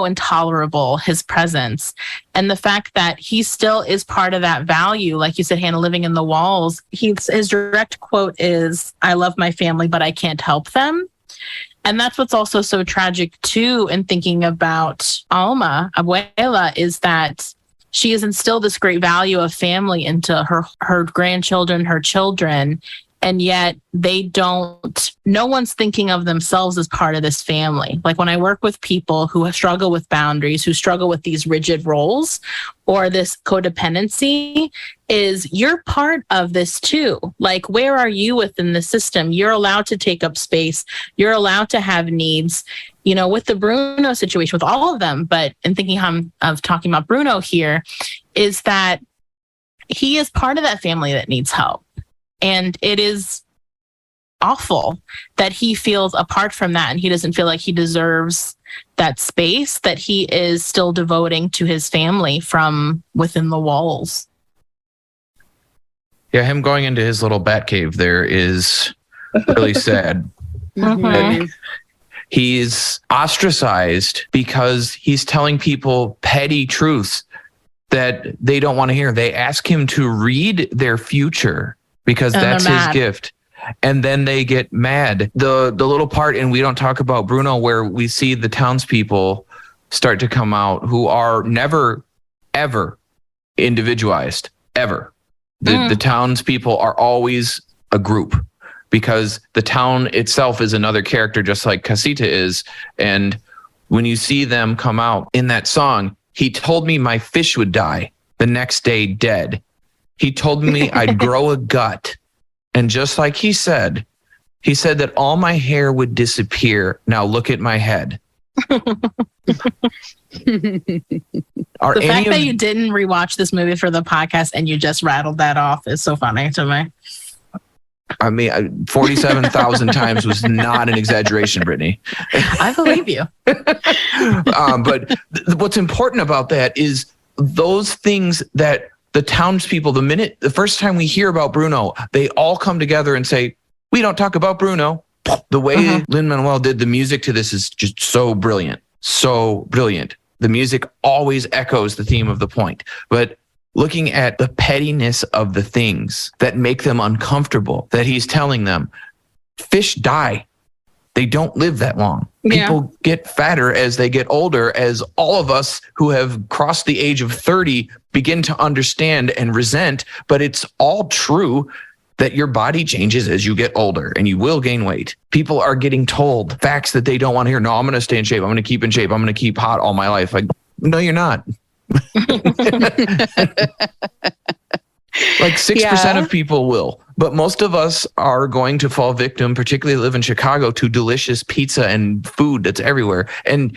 intolerable, his presence. And the fact that he still is part of that value, like you said, Hannah, living in the walls. His direct quote is, "I love my family, but I can't help them." And that's what's also so tragic too, in thinking about Alma, Abuela, is that she has instilled this great value of family into her grandchildren, her children. And yet no one's thinking of themselves as part of this family. Like, when I work with people who struggle with boundaries, who struggle with these rigid roles or this codependency, is you're part of this too. Like, where are you within the system? You're allowed to take up space. You're allowed to have needs. With the Bruno situation, with all of them, but in thinking of talking about Bruno here, is that he is part of that family that needs help. And it is awful that he feels apart from that, and he doesn't feel like he deserves that space that he is still devoting to his family from within the walls. Yeah, him going into his little bat cave there is really sad. Mm-hmm. He's ostracized because he's telling people petty truths that they don't want to hear. They ask him to read their future because that's his gift. And then they get mad. The little part, and we don't talk about Bruno, where we see the townspeople start to come out who are never, ever individualized, ever. The townspeople are always a group, because the town itself is another character, just like Casita is. And when you see them come out in that song, he told me my fish would die the next day dead. He told me I'd grow a gut. And just like he said that all my hair would disappear. Now look at my head. The fact that you didn't rewatch this movie for the podcast and you just rattled that off is so funny to me. I mean, 47,000 times was not an exaggeration, Brittany. I believe you. But what's important about that is those things that the townspeople, the first time we hear about Bruno, they all come together and say, we don't talk about Bruno. The way Lin-Manuel did the music to this is just so brilliant. So brilliant. The music always echoes the theme of the point. But looking at the pettiness of the things that make them uncomfortable, that he's telling them, fish die. They don't live that long. Yeah. People get fatter as they get older, as all of us who have crossed the age of 30 begin to understand and resent. But it's all true that your body changes as you get older and you will gain weight. People are getting told facts that they don't want to hear. No, I'm going to stay in shape. I'm going to keep in shape. I'm going to keep hot all my life. Like, no, you're not. Like 6% of people will, but most of us are going to fall victim, particularly live in Chicago, to delicious pizza and food that's everywhere. And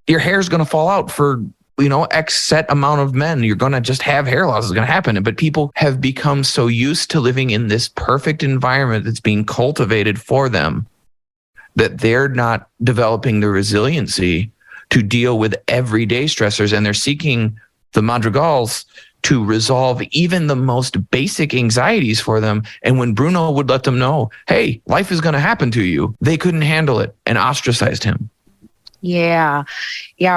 your hair is going to fall out for, X set amount of men. You're going to just have hair loss is going to happen. But people have become so used to living in this perfect environment that's being cultivated for them that they're not developing the resiliency to deal with everyday stressors. And they're seeking the Madrigals to resolve even the most basic anxieties for them. And when Bruno would let them know, hey, life is going to happen to you, they couldn't handle it and ostracized him. Yeah,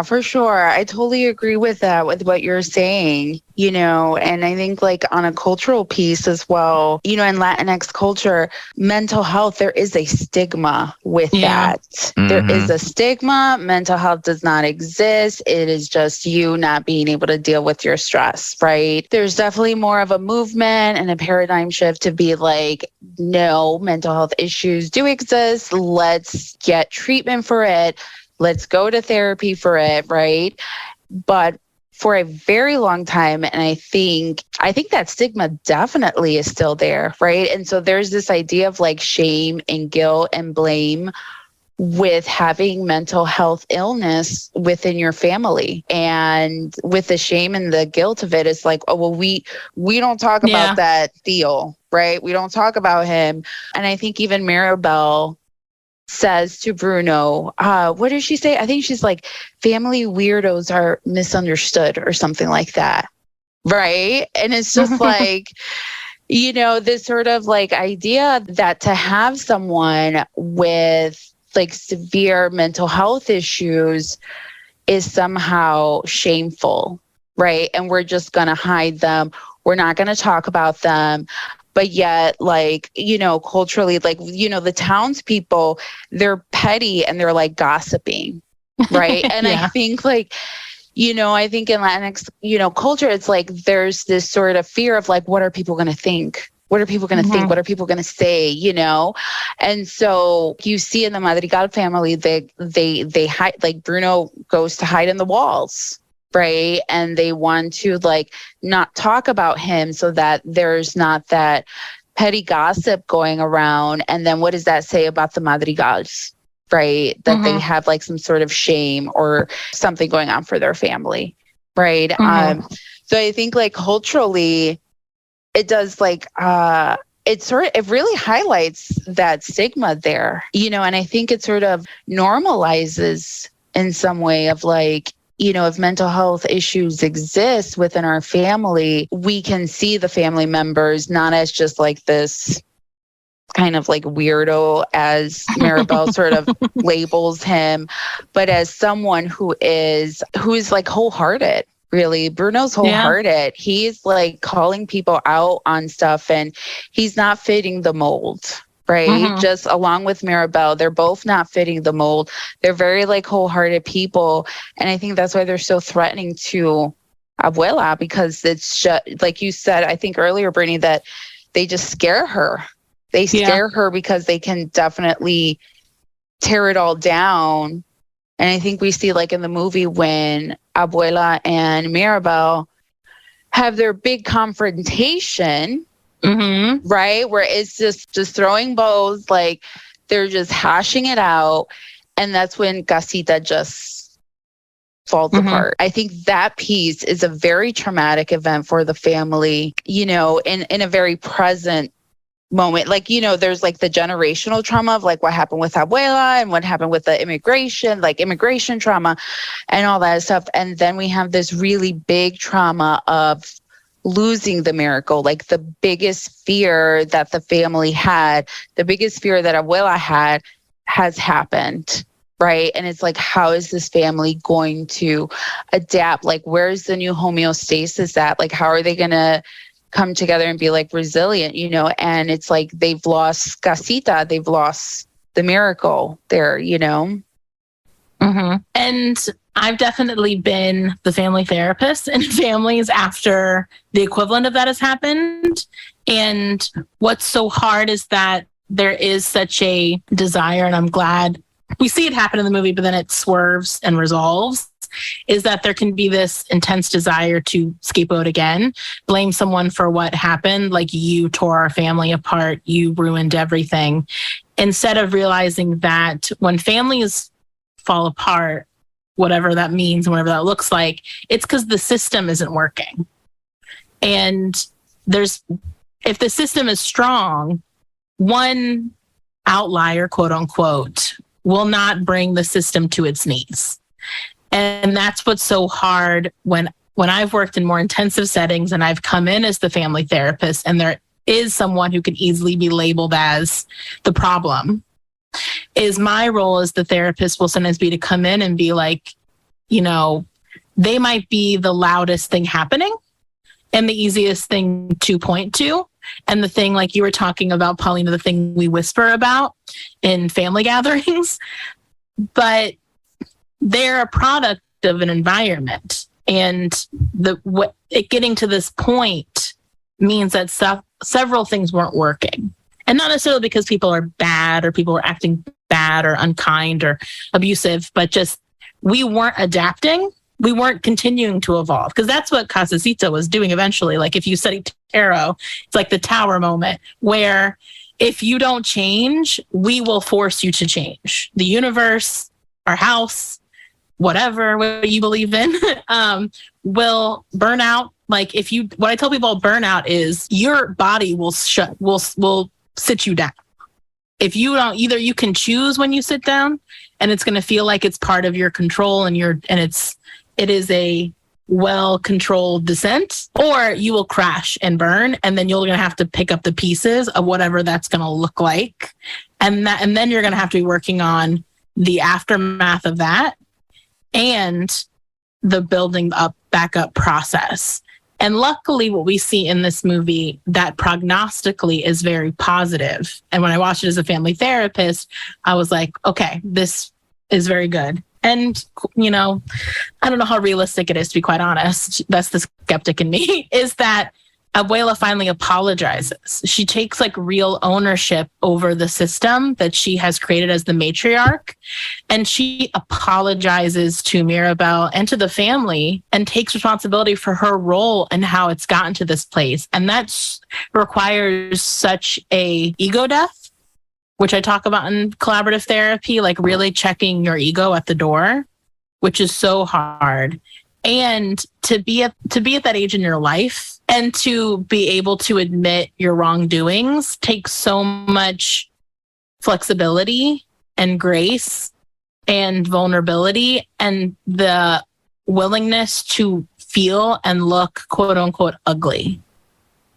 for sure. I totally agree with that, with what you're saying, and I think like on a cultural piece as well, in Latinx culture, mental health, there is a stigma with that. Mm-hmm. There is a stigma. Mental health does not exist. It is just you not being able to deal with your stress, right? There's definitely more of a movement and a paradigm shift to be like, no, mental health issues do exist. Let's get treatment for it. Let's go to therapy for it, right? But for a very long time, and I think that stigma definitely is still there, right? And so there's this idea of like shame and guilt and blame with having mental health illness within your family, and with the shame and the guilt of it. It's like, oh, well, we don't talk about that deal, right? We don't talk about him. And I think even Maribel says to Bruno, what does she say? I think she's like, family weirdos are misunderstood or something like that. Right. And it's just like, this sort of like idea that to have someone with like severe mental health issues is somehow shameful, right? And we're just going to hide them. We're not going to talk about them. But yet, like, culturally, like, the townspeople, they're petty and they're like gossiping, right? And I think like, I think in Latinx, culture, it's like there's this sort of fear of like, what are people going to think? What are people going to think? What are people going to say? And so you see in the Madrigal family, they hide, like Bruno goes to hide in the walls, right? And they want to like not talk about him so that there's not that petty gossip going around. And then what does that say about the Madrigals, right? That they have like some sort of shame or something going on for their family, right? So I think like culturally, it does like it really highlights that stigma there, and I think it sort of normalizes in some way of like, if mental health issues exist within our family, we can see the family members not as just like this kind of like weirdo, as Maribel sort of labels him, but as someone who is like wholehearted. Really, Bruno's wholehearted. He's like calling people out on stuff and he's not fitting the mold, right? Just along with Maribel, they're both not fitting the mold. They're very like wholehearted people. And I think that's why they're so threatening to Abuela, because it's just like you said, I think earlier, Brittany, that they just scare her. They scare her because they can definitely tear it all down. And I think we see like in the movie when Abuela and Maribel have their big confrontation, right? Where it's just throwing bows, like they're just hashing it out. And that's when Casita just falls apart. I think that piece is a very traumatic event for the family, in a very present moment. Like, there's like the generational trauma of like what happened with Abuela and what happened with the immigration trauma and all that stuff. And then we have this really big trauma of losing the miracle, like the biggest fear that the family had, the biggest fear that Abuela had has happened. Right. And it's like, how is this family going to adapt? Like, where's the new homeostasis at? Like, how are they going to come together and be like resilient, and it's like they've lost Casita, they've lost the miracle there, And I've definitely been the family therapist in families after the equivalent of that has happened. And what's so hard is that there is such a desire, and I'm glad we see it happen in the movie, but then it swerves and resolves, is that there can be this intense desire to scapegoat again, blame someone for what happened, like you tore our family apart, you ruined everything, instead of realizing that when families fall apart, whatever that means and whatever that looks like, it's because the system isn't working. And if the system is strong, one outlier, quote unquote, will not bring the system to its knees. And that's what's so hard when I've worked in more intensive settings and I've come in as the family therapist and there is someone who can easily be labeled as the problem, is my role as the therapist will sometimes be to come in and be like, they might be the loudest thing happening and the easiest thing to point to. And the thing, like you were talking about, Paulina, the thing we whisper about in family gatherings, but they're a product of an environment. And getting to this point means that several things weren't working. And not necessarily because people are bad or people were acting bad or unkind or abusive, but just we weren't adapting. We weren't continuing to evolve, because that's what Casacita was doing eventually. Like if you study tarot, it's like the tower moment where, if you don't change, we will force you to change. The universe, our house, whatever what you believe in, will burn out. Like what I tell people about burnout is your body will sit you down. If you don't, either you can choose when you sit down and it's going to feel like it's part of your control and it is a well-controlled descent, or you will crash and burn, and then you're going to have to pick up the pieces of whatever that's going to look like. And then you're going to have to be working on the aftermath of that and the building back up process. And luckily what we see in this movie, that prognostically is very positive. And when I watched it as a family therapist, I was like, okay, this is very good. And, I don't know how realistic it is, to be quite honest. That's the skeptic in me, is that Abuela finally apologizes. She takes real ownership over the system that she has created as the matriarch. And she apologizes to Mirabel and to the family and takes responsibility for her role and how it's gotten to this place. And that requires such a ego death, which I talk about in collaborative therapy, really checking your ego at the door, which is so hard. And to be at that age in your life and to be able to admit your wrongdoings takes so much flexibility and grace and vulnerability and the willingness to feel and look, quote unquote, ugly.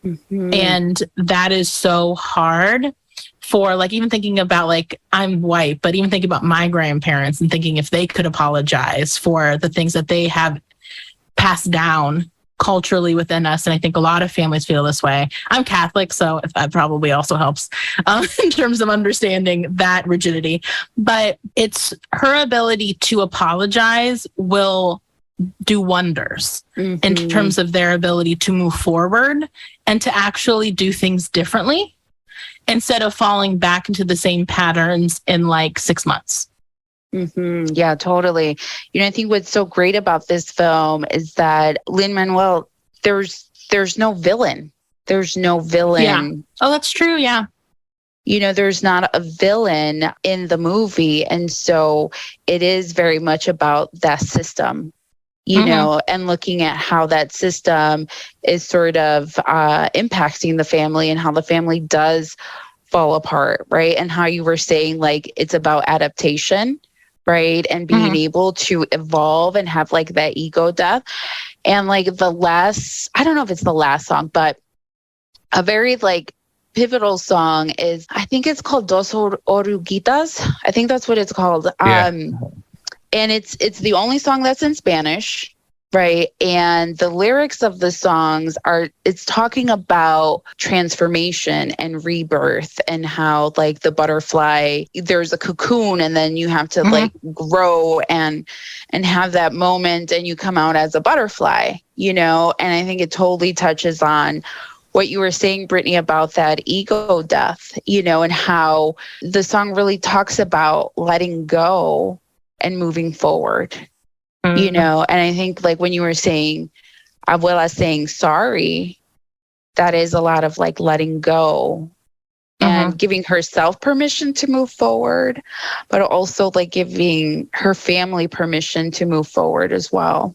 Mm-hmm. And that is so hard. For even thinking about I'm white, but even thinking about my grandparents and thinking if they could apologize for the things that they have passed down culturally within us. And I think a lot of families feel this way. I'm Catholic, so that probably also helps in terms of understanding that rigidity. But it's her ability to apologize will do wonders in terms of their ability to move forward and to actually do things differently, instead of falling back into the same patterns in 6 months. Mm-hmm. Yeah, totally. I think what's so great about this film is that Lin-Manuel, there's no villain. There's no villain. Yeah. Oh, that's true. Yeah. There's not a villain in the movie. And so it is very much about that system, and looking at how that system is sort of impacting the family and how the family does fall apart, right? And how you were saying, it's about adaptation, right? And being able to evolve and have that ego death. And the last, I don't know if it's the last song, but a very pivotal song is, I think it's called Dos Oruguitas. I think that's what it's called. Yeah. And it's the only song that's in Spanish, right? And the lyrics of the songs it's talking about transformation and rebirth and how the butterfly, there's a cocoon and then you have to grow and have that moment and you come out as a butterfly, and I think it totally touches on what you were saying, Brittany, about that ego death, and how the song really talks about letting go and moving forward, and I think when you were saying, Abuela saying sorry, that is a lot of letting go and giving herself permission to move forward, but also giving her family permission to move forward as well.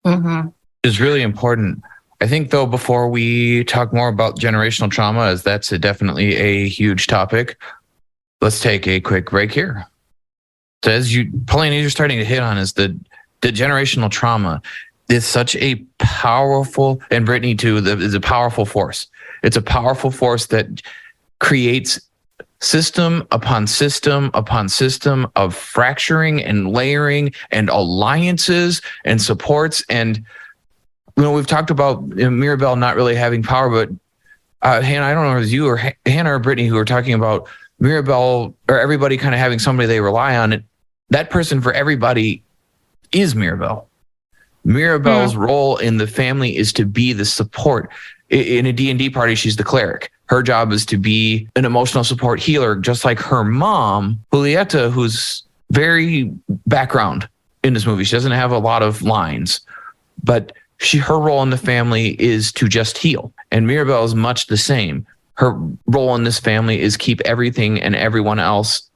Mm-hmm. It's really important. I think though, before we talk more about generational trauma, as that's definitely a huge topic, let's take a quick break here. So as Paulina, you're starting to hit on is the generational trauma is such a powerful, and Brittany too, is a powerful force. It's a powerful force that creates system upon system upon system of fracturing and layering and alliances and supports. And, we've talked about Mirabel not really having power, but Hannah, I don't know if it was you or Hannah or Brittany who were talking about Mirabel or everybody kind of having somebody they rely on. That person for everybody is Mirabel. Mirabel's role in the family is to be the support. In a D&D party, she's the cleric. Her job is to be an emotional support healer, just like her mom, Julieta, who's very background in this movie. She doesn't have a lot of lines, but her role in the family is to just heal. And Mirabel is much the same. her role in this family is keep everything and everyone else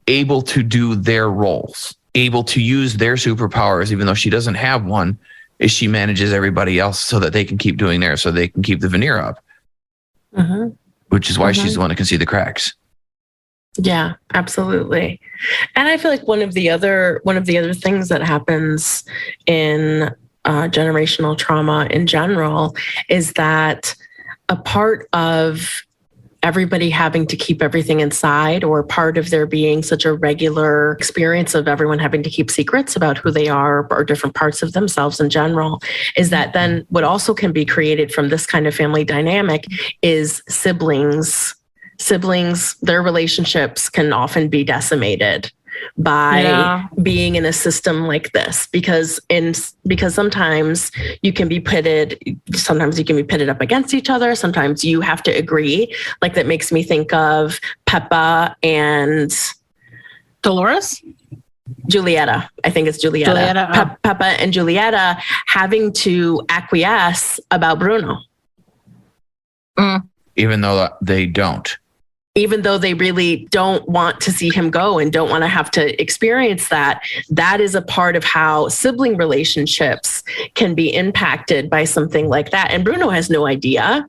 able to do their roles, able to use their superpowers, even though she doesn't have one, is she manages everybody else so that they can keep doing theirs, so they can keep the veneer up, which is why she's the one that can see the cracks. Yeah, absolutely. And I feel like one of the other things that happens in generational trauma in general is that a part of everybody having to keep everything inside, or part of there being such a regular experience of everyone having to keep secrets about who they are or different parts of themselves in general, is that then what also can be created from this kind of family dynamic is siblings, their relationships can often be decimated by being in a system like this, because sometimes you can be pitted up against each other. Sometimes you have to agree. Like, that makes me think of Peppa and Dolores? Julieta. I think it's Julieta. Peppa and Julieta having to acquiesce about Bruno. Even though they don't. Even though they really don't want to see him go and don't want to have to experience that, that is a part of how sibling relationships can be impacted by something like that. And Bruno has no idea,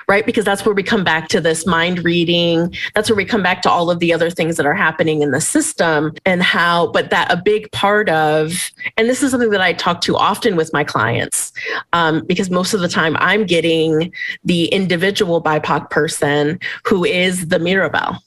right? Because that's where we come back to this mind reading. That's where we come back to all of the other things that are happening in the system, and how, but that a big part of, and this is something that I talk to often with my clients, because most of the time I'm getting the individual BIPOC person who is the Mirabelle.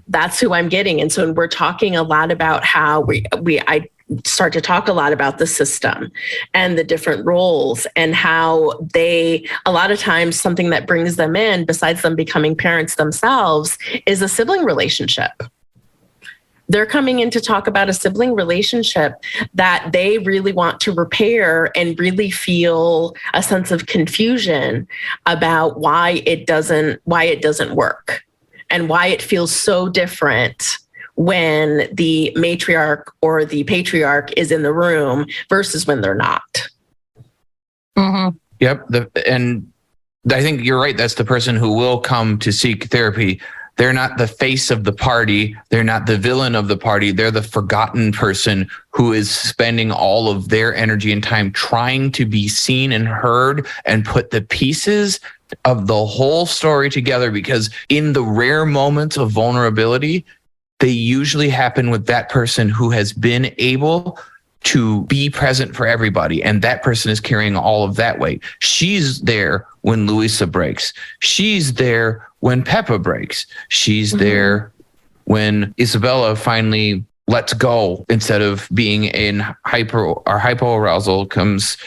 That's who I'm getting. And so we're talking a lot about how I start to talk a lot about the system and the different roles, and how a lot of times something that brings them in, besides them becoming parents themselves, is a sibling relationship. They're coming in to talk about a sibling relationship that they really want to repair, and really feel a sense of confusion about why it doesn't work, and why it feels so different when the matriarch or the patriarch is in the room versus when they're not. Yep. And I think you're right. That's the person who will come to seek therapy. They're not the face of the party. They're not the villain of the party. They're the forgotten person who is spending all of their energy and time trying to be seen and heard and put the pieces of the whole story together, because in the rare moments of vulnerability, they usually happen with that person who has been able to be present for everybody. And that person is carrying all of that weight. She's there when Luisa breaks. She's there when Peppa breaks. She's there when Isabella finally lets go, instead of being in hypoarousal, comes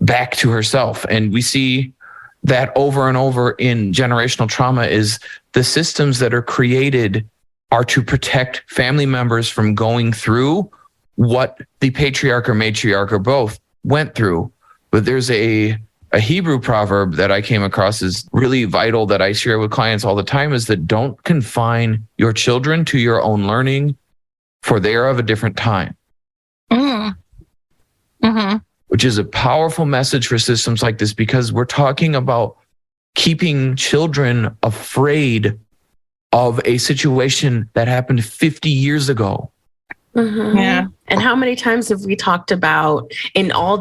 back to herself. And we see that over and over in generational trauma, is the systems that are created are to protect family members from going through what the patriarch or matriarch or both went through. But there's a Hebrew proverb that I came across is really vital, that I share with clients all the time, is that don't confine your children to your own learning, for they are of a different time. Which is a powerful message for systems like this, because we're talking about keeping children afraid of a situation that happened 50 years ago. Yeah. And how many times have we talked about in all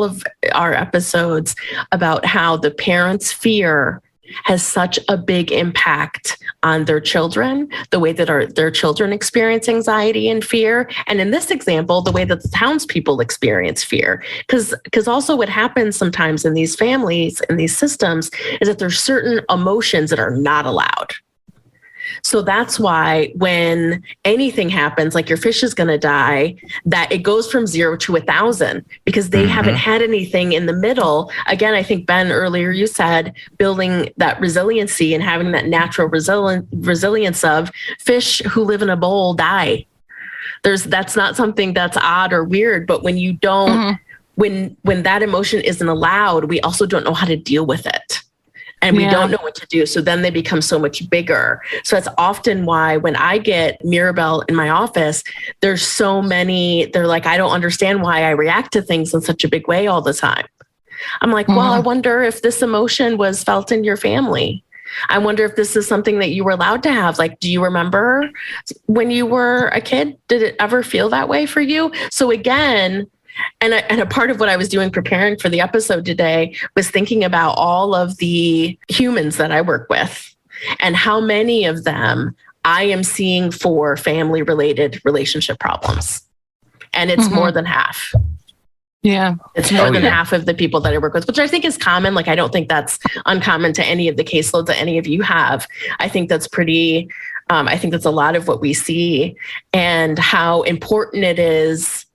of our episodes about how the parents' fear has such a big impact on their children, the way that their children experience anxiety and fear. And in this example, the way that the townspeople experience fear. Because also what happens sometimes in these families, in these systems, is that there's certain emotions that are not allowed. So that's why when anything happens, like your fish is going to die, that it goes from 0 to 1,000, because they haven't had anything in the middle. Again, I think, Ben, earlier you said building that resiliency and having that natural resilience of fish who live in a bowl die. That's not something that's odd or weird, but when you don't, when that emotion isn't allowed, we also don't know how to deal with it. And we don't know what to do. So then they become so much bigger. So that's often why when I get Mirabelle in my office, there's so many, they're like, I don't understand why I react to things in such a big way all the time. I'm like, well, I wonder if this emotion was felt in your family. I wonder if this is something that you were allowed to have. Like, do you remember when you were a kid? Did it ever feel that way for you? So again, and a part of what I was doing preparing for the episode today was thinking about all of the humans that I work with and how many of them I am seeing for family related relationship problems. And it's more than half. Yeah. It's more than half of the people that I work with, which I think is common. Like, I don't think that's uncommon to any of the caseloads that any of you have. I think that's I think that's a lot of what we see, and how important it is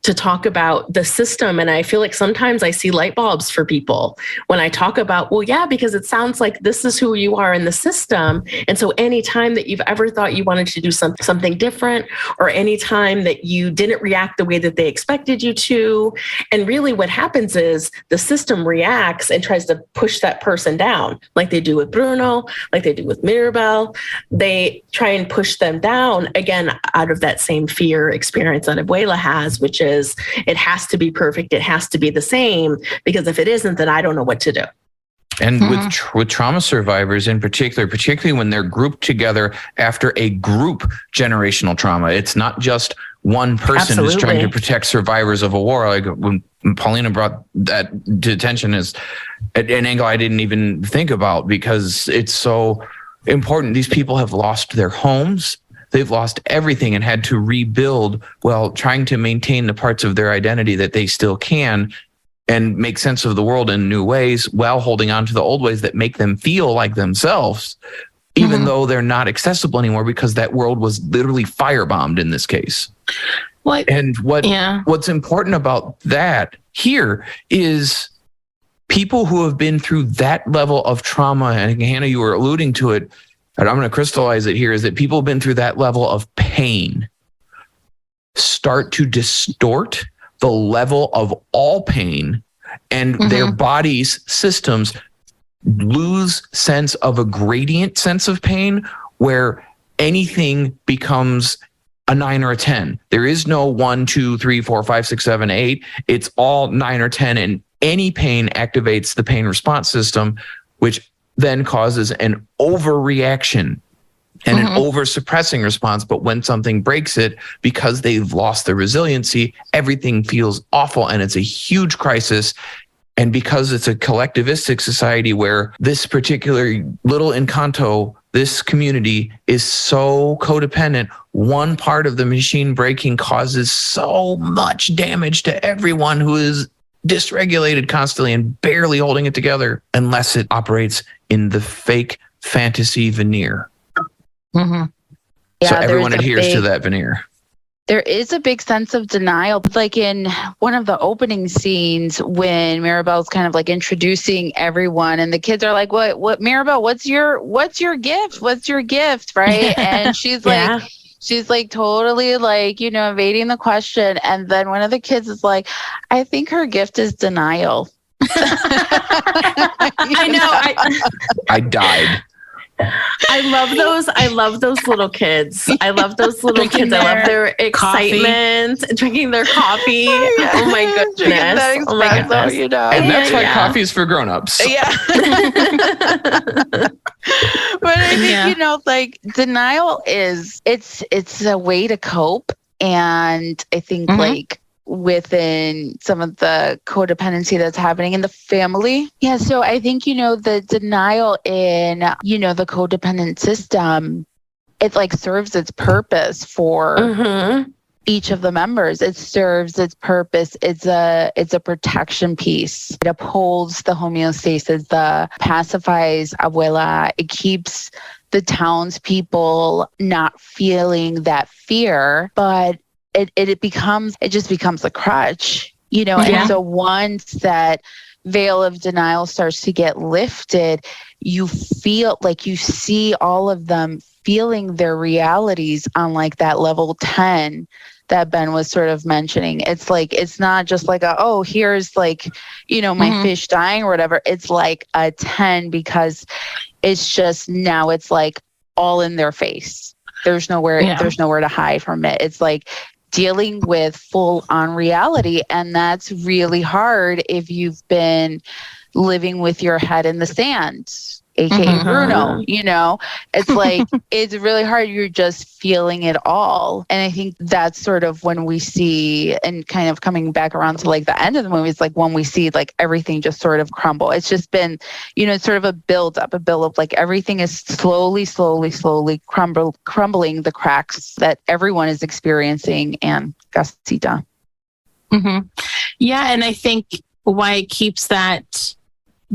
to talk about the system. And I feel like sometimes I see light bulbs for people when I talk about, well, yeah, because it sounds like this is who you are in the system. And so anytime that you've ever thought you wanted to do something different, or anytime that you didn't react the way that they expected you to, and really what happens is the system reacts and tries to push that person down, like they do with Bruno, like they do with Mirabel. They try and push them down, again, out of that same fear experience that Abuela has, which is it has to be perfect. It has to be the same, because if it isn't, then I don't know what to do. And with trauma survivors in particular, particularly when they're grouped together after a group generational trauma, it's not just one person who's trying to protect survivors of a war. Like when Paulina brought that to attention, is an angle I didn't even think about, because it's so important. These people have lost their homes. They've lost everything and had to rebuild while trying to maintain the parts of their identity that they still can and make sense of the world in new ways, while holding on to the old ways that make them feel like themselves, even though they're not accessible anymore, because that world was literally firebombed in this case. And what's important about that here is people who have been through that level of trauma, and Hannah, you were alluding to it, and I'm going to crystallize it here, is that people have been through that level of pain start to distort the level of all pain, and their body's systems lose sense of a gradient sense of pain, where anything becomes a 9 or a 10. There is no 1, 2, 3, 4, 5, 6, 7, 8. It's all 9 or 10, and any pain activates the pain response system, which then causes an overreaction and an over-suppressing response. But when something breaks it, because they've lost their resiliency, everything feels awful, and it's a huge crisis. And because it's a collectivistic society where this particular little Encanto, this community is so codependent, one part of the machine breaking causes so much damage to everyone who is dysregulated constantly and barely holding it together, unless it operates in the fake fantasy veneer. So everyone adheres to that veneer. There is a big sense of denial. Like in one of the opening scenes when Mirabel's kind of like introducing everyone, and the kids are like, what Mirabel, what's your gift? What's your gift? Right. And she's like, she's like totally like, evading the question. And then one of the kids is like, I think her gift is denial. I know. I died. I love those little kids. I love those little kids. I love their excitement, drinking their coffee. Oh my goodness. Oh my goodness. And that's why coffee is for grown-ups. Yeah. But I think, like denial it's a way to cope. And I think like within some of the codependency that's happening in the family. Yeah. So I think, the denial in, the codependent system, it like serves its purpose for each of the members. It serves its purpose. It's a protection piece. It upholds the homeostasis, pacifies Abuela. It keeps the townspeople not feeling that fear, but it just becomes a crutch, And so once that veil of denial starts to get lifted, you feel like you see all of them feeling their realities on like that level 10 that Ben was sort of mentioning. It's like, it's not just like here's like, my fish dying or whatever. It's like a 10, because it's just, now it's like all in their face. There's nowhere to hide from it. It's like dealing with full on reality. And that's really hard if you've been living with your head in the sand, aka Bruno, it's like, it's really hard. You're just feeling it all. And I think that's sort of when we see, and kind of coming back around to like the end of the movie, it's like when we see like everything just sort of crumble. It's just been, it's sort of a build up, like everything is slowly crumbling the cracks that everyone is experiencing and Casita. Yeah. And I think why it keeps that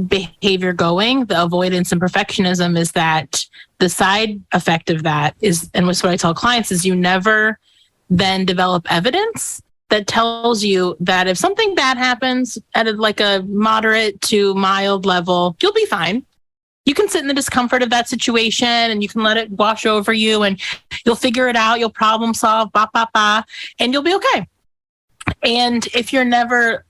behavior going, the avoidance and perfectionism, is that the side effect of that is, and what I tell clients is, you never then develop evidence that tells you that if something bad happens at a moderate to mild level, you'll be fine. You can sit in the discomfort of that situation and you can let it wash over you and you'll figure it out. You'll problem solve, and you'll be okay. And if you're never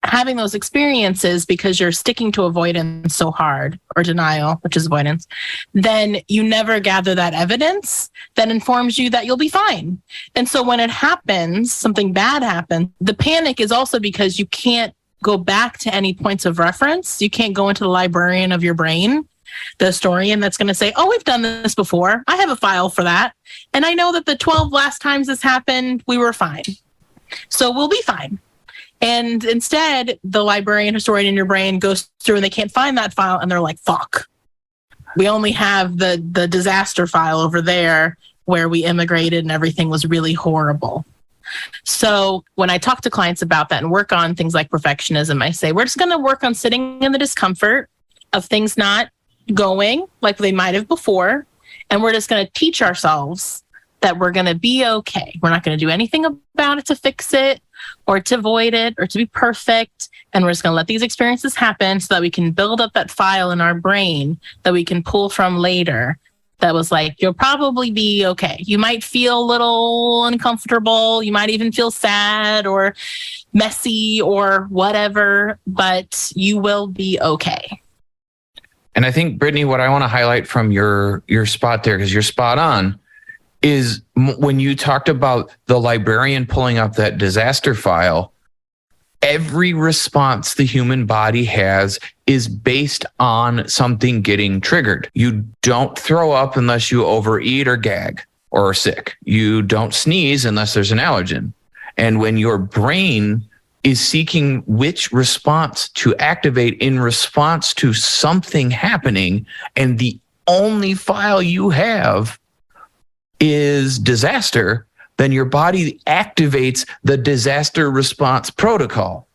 having those experiences because you're sticking to avoidance so hard, or denial, which is avoidance, then you never gather that evidence that informs you that you'll be fine. And so when it happens, something bad happens, the panic is also because you can't go back to any points of reference. You can't go into the librarian of your brain, the historian that's going to say, oh, we've done this before. I have a file for that. And I know that the 12 last times this happened, we were fine. So we'll be fine. And instead, the librarian historian in your brain goes through and they can't find that file. And they're like, fuck, we only have the disaster file over there where we immigrated and everything was really horrible. So when I talk to clients about that and work on things like perfectionism, I say, we're just going to work on sitting in the discomfort of things not going like they might have before. And we're just going to teach ourselves that we're going to be okay. We're not going to do anything about it to fix it or to avoid it or to be perfect. And we're just going to let these experiences happen so that we can build up that file in our brain that we can pull from later. That was like, you'll probably be okay. You might feel a little uncomfortable. You might even feel sad or messy or whatever, but you will be okay. And I think, Brittany, what I want to highlight from your spot there, because you're spot on, is when you talked about the librarian pulling up that disaster file, every response the human body has is based on something getting triggered. You don't throw up unless you overeat or gag or are sick. You don't sneeze unless there's an allergen. And when your brain is seeking which response to activate in response to something happening, and the only file you have is disaster, then your body activates the disaster response protocol.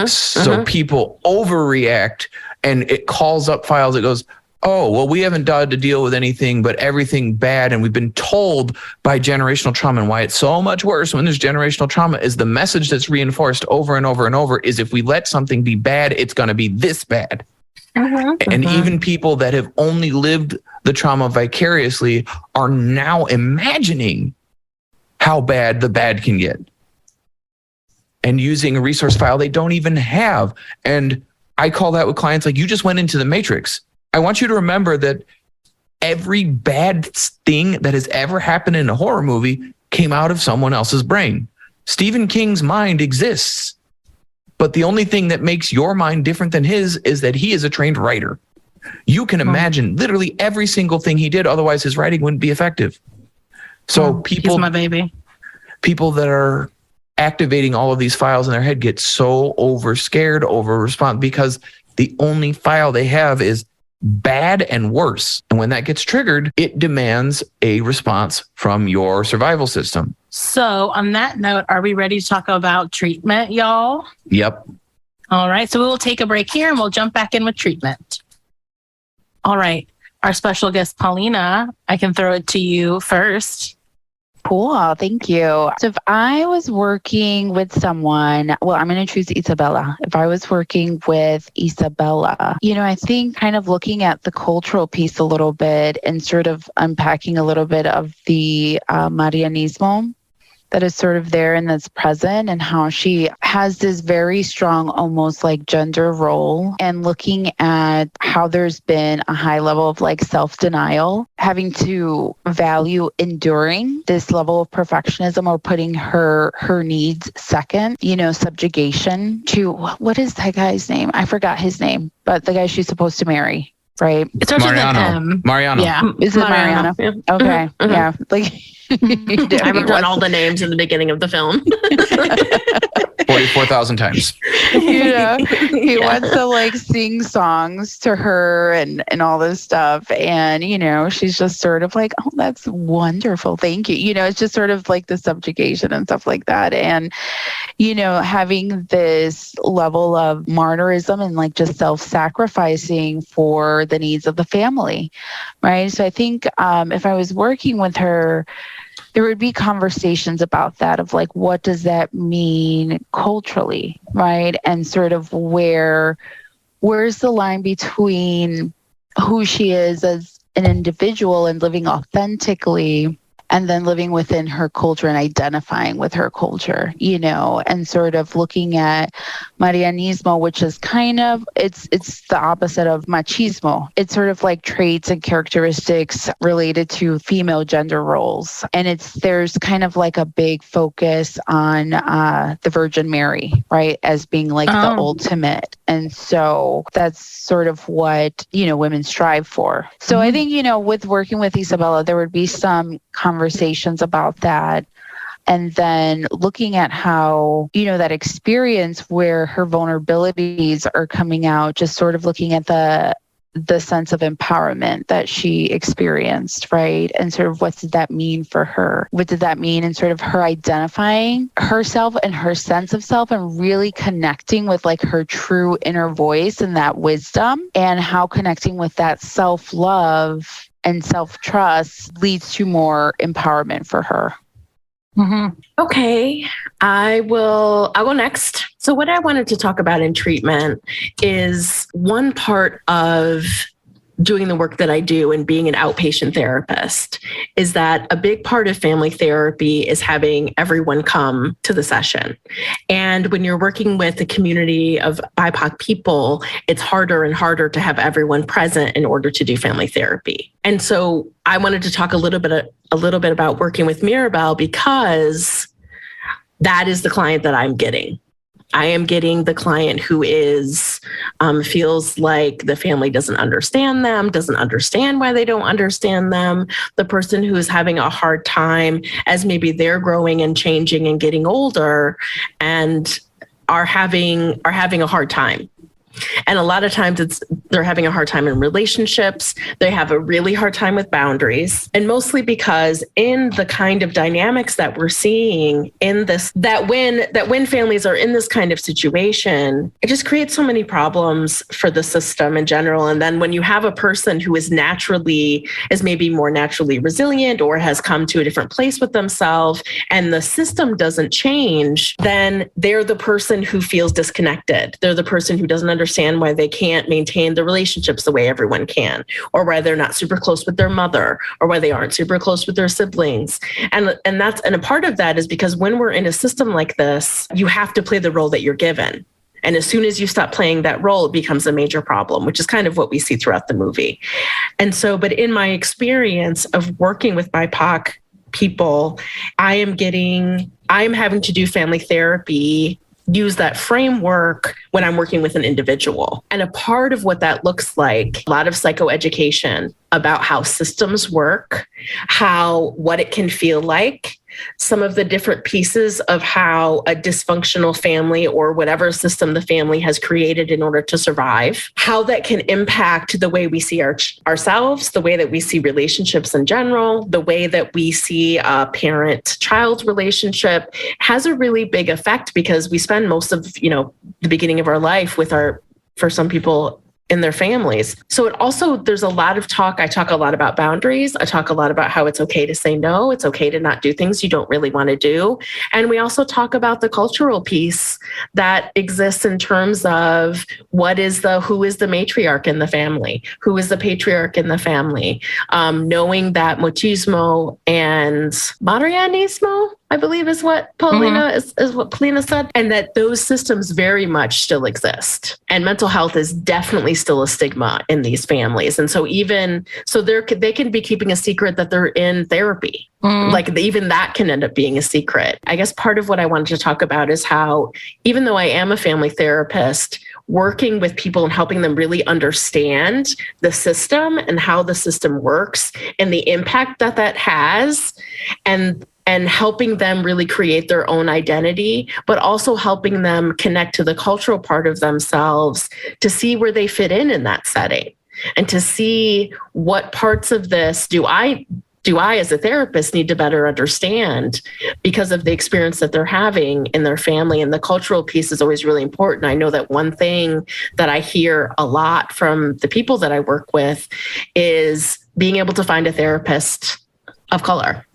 So people overreact and it calls up files that goes, oh, well, we haven't had to deal with anything but everything bad. And we've been told by generational trauma, and why it's so much worse when there's generational trauma is the message that's reinforced over and over and over is if we let something be bad, it's going to be this bad. And even people that have only lived the trauma vicariously are now imagining how bad the bad can get and using a resource file they don't even have. And I call that with clients like, you just went into the Matrix. I want you to remember that every bad thing that has ever happened in a horror movie came out of someone else's brain. Stephen King's mind exists, but the only thing that makes your mind different than his is that he is a trained writer. You can imagine literally every single thing he did, otherwise his writing wouldn't be effective. So he's my baby. People that are activating all of these files in their head get so over-scared, over-respond, because the only file they have is bad and worse. And when that gets triggered, it demands a response from your survival system. So on that note, are we ready to talk about treatment, y'all? Yep. All right. So we will take a break here and we'll jump back in with treatment. All right. Our special guest, Paulina, I can throw it to you first. Cool. Thank you. So if I was working with someone, well, I'm going to choose Isabella. If I was working with Isabella, I think kind of looking at the cultural piece a little bit and sort of unpacking a little bit of the Marianismo that is sort of there and that's present, and how she has this very strong, almost like gender role, and looking at how there's been a high level of like self-denial, having to value enduring this level of perfectionism or putting her needs second, subjugation to, what is that guy's name? I forgot his name, but the guy she's supposed to marry. Right. It starts with an M. Mariano. Yeah. Is it Mariano? Yeah. Okay. Mhm. Yeah. Like I wrote down all the names in the beginning of the film. 44,000 times. He wants to like sing songs to her and all this stuff. And, she's just sort of like, oh, that's wonderful. Thank you. It's just sort of like the subjugation and stuff like that. And, having this level of martyrism and like just self-sacrificing for the needs of the family. Right. So I think if I was working with her, there would be conversations about that, of like, what does that mean culturally, right? And sort of where's the line between who she is as an individual and living authentically, and then living within her culture and identifying with her culture, and sort of looking at Marianismo, which is kind of, it's the opposite of machismo. It's sort of like traits and characteristics related to female gender roles. And there's kind of like a big focus on the Virgin Mary, right, as being like the ultimate. And so that's sort of what, women strive for. So I think, with working with Isabella, there would be some conversations about that. And then looking at how, that experience where her vulnerabilities are coming out, just sort of looking at the sense of empowerment that she experienced, right? And sort of what did that mean for her? What did that mean? And sort of her identifying herself and her sense of self and really connecting with like her true inner voice and that wisdom, and how connecting with that self-love and self-trust leads to more empowerment for her. Mm-hmm. Okay, I'll go next. So what I wanted to talk about in treatment is one part of doing the work that I do and being an outpatient therapist is that a big part of family therapy is having everyone come to the session. And when you're working with a community of BIPOC people, it's harder and harder to have everyone present in order to do family therapy. And so I wanted to talk a little bit about working with Mirabel, because that is the client that I'm getting. I am getting the client who feels like the family doesn't understand them, doesn't understand why they don't understand them. The person who is having a hard time as maybe they're growing and changing and getting older and are having a hard time. And a lot of times they're having a hard time in relationships. They have a really hard time with boundaries. And mostly because in the kind of dynamics that we're seeing in this, that when families are in this kind of situation, it just creates so many problems for the system in general. And then when you have a person who is maybe more naturally resilient or has come to a different place with themselves, and the system doesn't change, then they're the person who feels disconnected. They're the person who doesn't understand why they can't maintain the relationships the way everyone can, or why they're not super close with their mother, or why they aren't super close with their siblings. And a part of that is because when we're in a system like this, you have to play the role that you're given. And as soon as you stop playing that role, it becomes a major problem, which is kind of what we see throughout the movie. And so, but in my experience of working with BIPOC people, I am having to do family therapy, use that framework when I'm working with an individual. And a part of what that looks like, a lot of psychoeducation about how systems work, what it can feel like, some of the different pieces of how a dysfunctional family or whatever system the family has created in order to survive, how that can impact the way we see ourselves, the way that we see relationships in general, the way that we see a parent-child relationship has a really big effect, because we spend most of, the beginning of our life for some people, in their families. So there's a lot of talk. I talk a lot about boundaries. I talk a lot about how it's okay to say no. It's okay to not do things you don't really want to do. And we also talk about the cultural piece that exists in terms of who is the matriarch in the family? Who is the patriarch in the family? Knowing that machismo and Marianismo, I believe is what Paulina is what Paulina said, and that those systems very much still exist. And mental health is definitely still a stigma in these families. And so they can be keeping a secret that they're in therapy. Like even that can end up being a secret. I guess part of what I wanted to talk about is how, even though I am a family therapist, working with people and helping them really understand the system and how the system works and the impact that that has, and helping them really create their own identity, but also helping them connect to the cultural part of themselves to see where they fit in that setting, and to see what parts of this do I as a therapist need to better understand because of the experience that they're having in their family. And the cultural piece is always really important. I know that one thing that I hear a lot from the people that I work with is being able to find a therapist of color.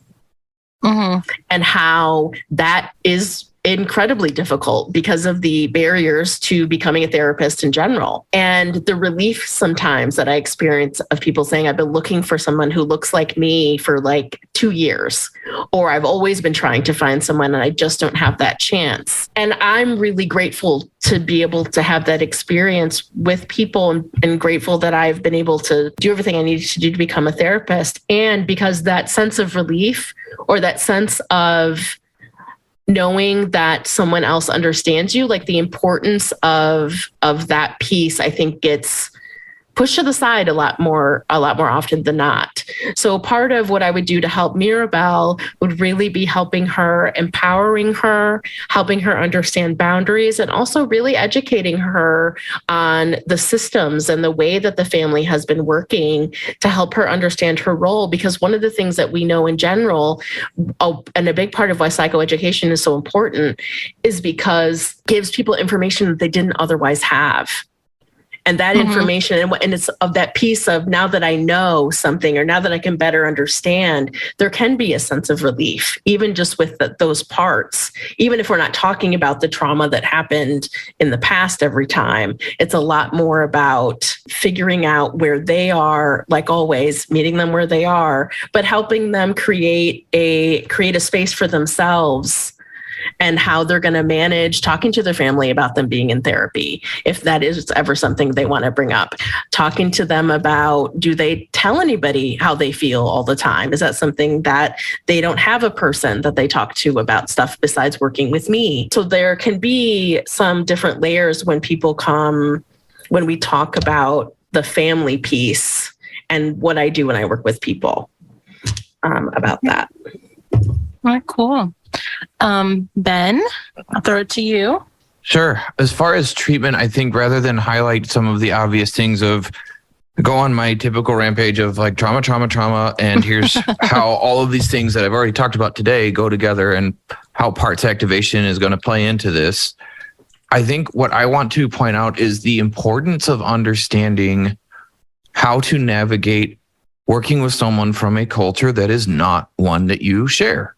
And how that is incredibly difficult because of the barriers to becoming a therapist in general. And the relief sometimes that I experience of people saying, I've been looking for someone who looks like me for like 2 years, or I've always been trying to find someone and I just don't have that chance. And I'm really grateful to be able to have that experience with people, and grateful that I've been able to do everything I needed to do to become a therapist. And because that sense of relief, or that sense of knowing that someone else understands you, like the importance of that piece, I think gets pushed to the side a lot more often than not. So part of what I would do to help Mirabelle would really be helping her, empowering her, helping her understand boundaries, and also really educating her on the systems and the way that the family has been working to help her understand her role. Because one of the things that we know in general, and a big part of why psychoeducation is so important, is because it gives people information that they didn't otherwise have. And that information, and it's of that piece of, now that I know something, or now that I can better understand, there can be a sense of relief, even just with those parts. Even if we're not talking about the trauma that happened in the past every time, it's a lot more about figuring out where they are, like always, meeting them where they are, but helping them create a space for themselves, and how they're going to manage talking to their family about them being in therapy, if that is ever something they want to bring up. Talking to them about, do they tell anybody how they feel all the time? Is that something that they don't have a person that they talk to about stuff besides working with me? So there can be some different layers when people come, when we talk about the family piece and what I do when I work with people about that. All right, cool. Ben, I'll throw it to you. Sure. As far as treatment, I think rather than highlight some of the obvious things of go on my typical rampage of like trauma, and here's how all of these things that I've already talked about today go together and how parts activation is going to play into this, I think what I want to point out is the importance of understanding how to navigate working with someone from a culture that is not one that you share.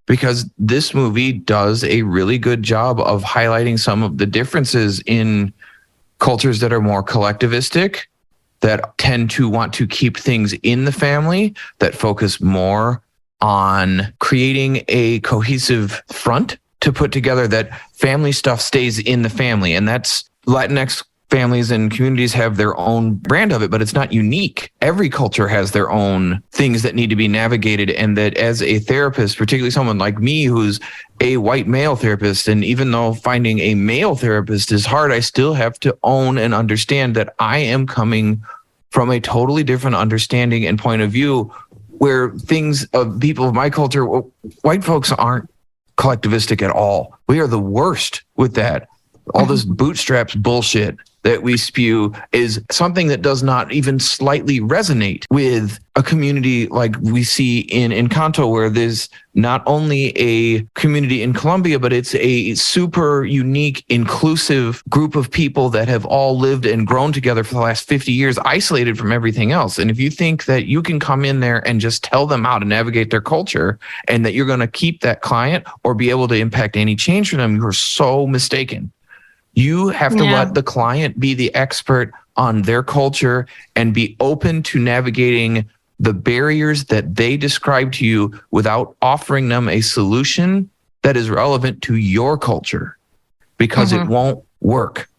Because this movie does a really good job of highlighting some of the differences in cultures that are more collectivistic, that tend to want to keep things in the family, that focus more on creating a cohesive front to put together, that family stuff stays in the family. And that's Latinx families and communities have their own brand of it, but it's not unique. Every culture has their own things that need to be navigated. And that as a therapist, particularly someone like me, who's a white male therapist, and even though finding a male therapist is hard, I still have to own and understand that I am coming from a totally different understanding and point of view, where things of people of my culture, white folks aren't collectivistic at all. We are the worst with that. All this bootstraps bullshit that we spew is something that does not even slightly resonate with a community like we see in Encanto, where there's not only a community in Colombia, but it's a super unique, inclusive group of people that have all lived and grown together for the last 50 years, isolated from everything else. And if you think that you can come in there and just tell them how to navigate their culture and that you're going to keep that client or be able to impact any change for them, you're so mistaken. You have to let the client be the expert on their culture and be open to navigating the barriers that they describe to you without offering them a solution that is relevant to your culture, because it won't work.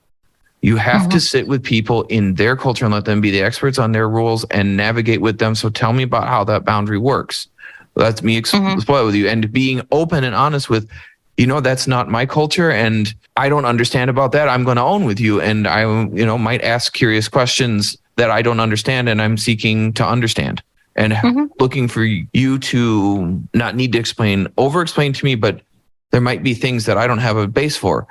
You have to sit with people in their culture and let them be the experts on their rules and navigate with them. So tell me about how that boundary works. That's me explore it with you, and being open and honest with, that's not my culture and I don't understand about that. I'm going to own with you. And I, might ask curious questions that I don't understand and I'm seeking to understand, and looking for you to not need to over-explain to me, but there might be things that I don't have a base for.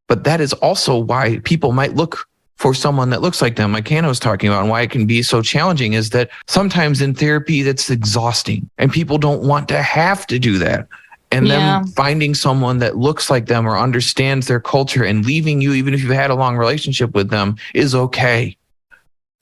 But that is also why people might look for someone that looks like them, like Hannah was talking about, and why it can be so challenging is that sometimes in therapy that's exhausting and people don't want to have to do that. And them finding someone that looks like them or understands their culture and leaving you, even if you've had a long relationship with them, is okay.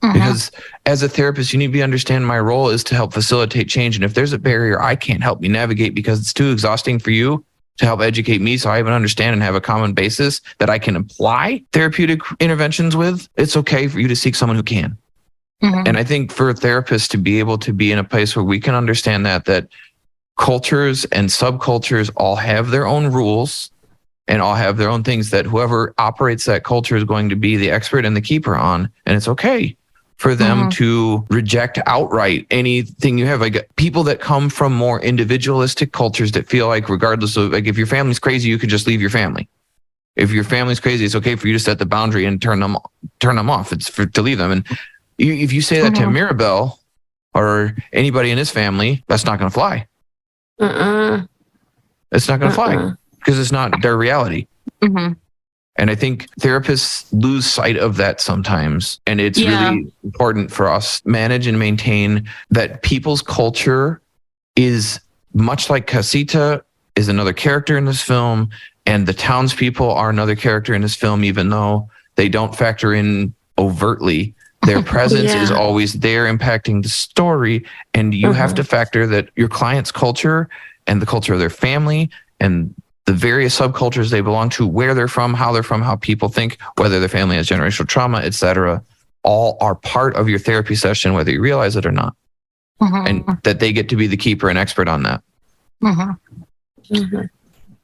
Because as a therapist, you need to understand my role is to help facilitate change. And if there's a barrier I can't help you navigate because it's too exhausting for you to help educate me so I even understand and have a common basis that I can apply therapeutic interventions with, it's okay for you to seek someone who can. And I think for therapists to be able to be in a place where we can understand that cultures and subcultures all have their own rules and all have their own things that whoever operates that culture is going to be the expert and the keeper on. And it's okay for them to reject outright anything you have. Like people that come from more individualistic cultures that feel like regardless of, like, if your family's crazy, you could just leave your family. If your family's crazy, it's okay for you to set the boundary and turn them off. It's to leave them. And if you say that to Mirabelle or anybody in his family, that's not going to fly. It's not going to fly because it's not their reality. And I think therapists lose sight of that sometimes. And it's really important for us to manage and maintain that people's culture is much like Casita is another character in this film, and the townspeople are another character in this film, even though they don't factor in overtly. Their presence is always there impacting the story. And you have to factor that your client's culture and the culture of their family and the various subcultures they belong to, where they're from, how people think, whether their family has generational trauma, etc., all are part of your therapy session, whether you realize it or not. And that they get to be the keeper and expert on that.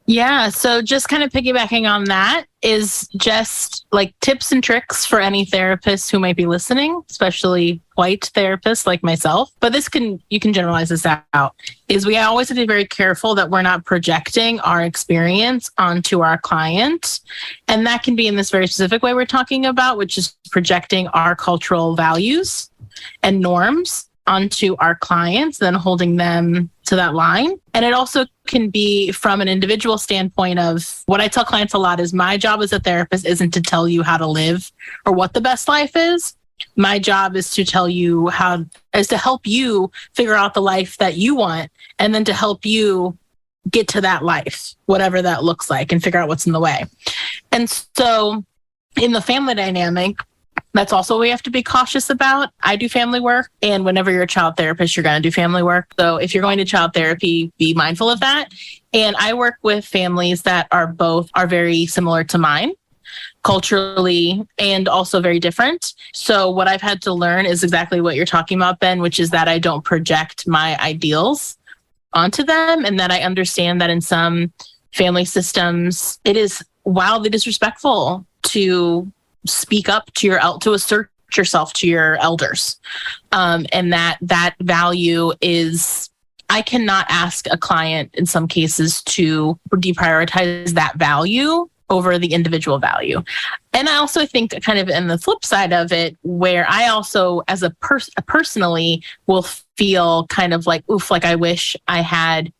Yeah. So just kind of piggybacking on that is just like tips and tricks for any therapists who might be listening, especially white therapists like myself. But you can generalize this out, is we always have to be very careful that we're not projecting our experience onto our client. And that can be in this very specific way we're talking about, which is projecting our cultural values and norms onto our clients, then holding them to that line. And it also can be from an individual standpoint of what I tell clients a lot is my job as a therapist isn't to tell you how to live or what the best life is. My job is to tell you to help you figure out the life that you want, and then to help you get to that life, whatever that looks like, and figure out what's in the way. And so in the family dynamic, that's also what we have to be cautious about. I do family work, and whenever you're a child therapist, you're going to do family work. So if you're going to child therapy, be mindful of that. And I work with families that are very similar to mine, culturally, and also very different. So what I've had to learn is exactly what you're talking about, Ben, which is that I don't project my ideals onto them, and that I understand that in some family systems, it is wildly disrespectful to speak up to assert yourself to your elders. And that value is, I cannot ask a client in some cases to deprioritize that value over the individual value. And I also think kind of in the flip side of it, where I also as a personally will feel kind of like, oof, like I wish I had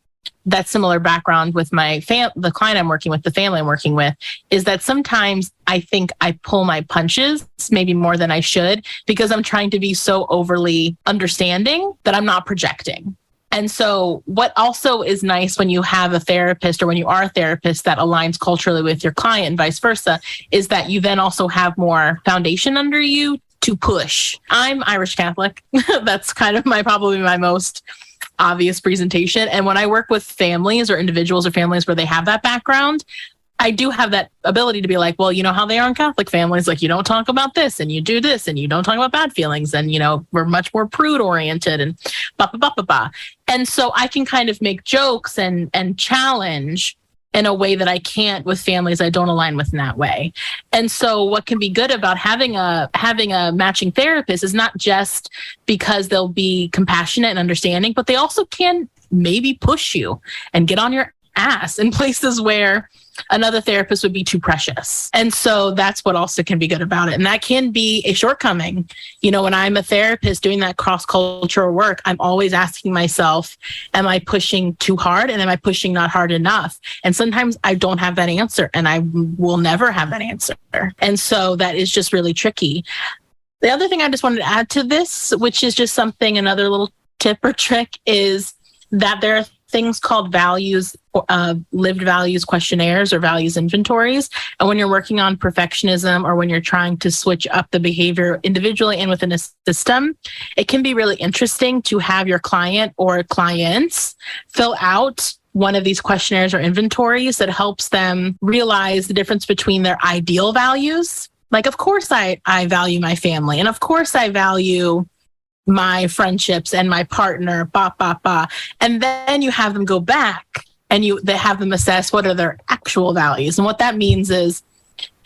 that similar background with the client I'm working with, the family I'm working with, is that sometimes I think I pull my punches maybe more than I should because I'm trying to be so overly understanding that I'm not projecting. And so what also is nice when you have a therapist or when you are a therapist that aligns culturally with your client and vice versa, is that you then also have more foundation under you to push. I'm Irish Catholic. That's kind of probably my most obvious presentation. And when I work with families or individuals or families where they have that background, I do have that ability to be like, well, you know how they are in Catholic families, like you don't talk about this and you do this and you don't talk about bad feelings. And, we're much more prude oriented and ba, ba, ba, ba, ba. And so I can kind of make jokes and challenge in a way that I can't with families I don't align with in that way. And so what can be good about having a matching therapist is not just because they'll be compassionate and understanding, but they also can maybe push you and get on your ass in places where another therapist would be too precious. And so that's what also can be good about it. And that can be a shortcoming. When I'm a therapist doing that cross-cultural work, I'm always asking myself, am I pushing too hard? And am I pushing not hard enough? And sometimes I don't have that answer, and I will never have that answer. And so that is just really tricky. The other thing I just wanted to add to this, which is just something, another little tip or trick, is that there are things called values, lived values questionnaires or values inventories. And when you're working on perfectionism or when you're trying to switch up the behavior individually and within a system, it can be really interesting to have your client or clients fill out one of these questionnaires or inventories that helps them realize the difference between their ideal values. Like, of course, I value my family. And of course, I value my friendships and my partner, ba, ba, ba. And then you have them go back and they have them assess what are their actual values. And what that means is,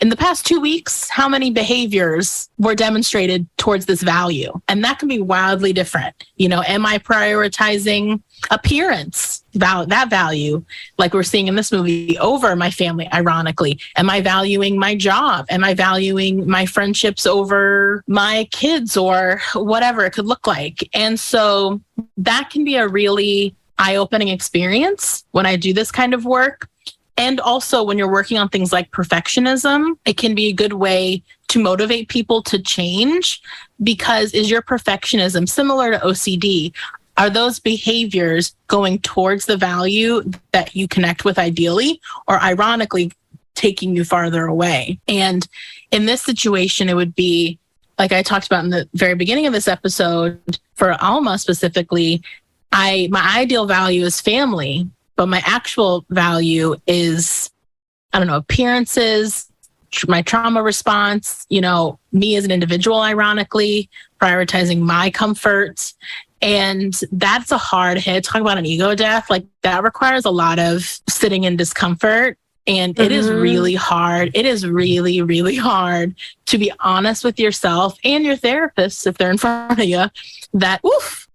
in the past 2 weeks, how many behaviors were demonstrated towards this value? And that can be wildly different. Am I prioritizing appearance, that value, like we're seeing in this movie, over my family, ironically? Am I valuing my job? Am I valuing my friendships over my kids, or whatever it could look like? And so that can be a really eye-opening experience when I do this kind of work. And also when you're working on things like perfectionism, it can be a good way to motivate people to change, because is your perfectionism similar to OCD? Are those behaviors going towards the value that you connect with ideally, or ironically taking you farther away? And in this situation, it would be, like I talked about in the very beginning of this episode, for Alma specifically, my ideal value is family, but my actual value is, appearances, my trauma response, me as an individual, ironically, prioritizing my comfort. And that's a hard hit. Talk about an ego death. Like, that requires a lot of sitting in discomfort. And it is really hard. It is really, really hard to be honest with yourself and your therapist, if they're in front of you, that,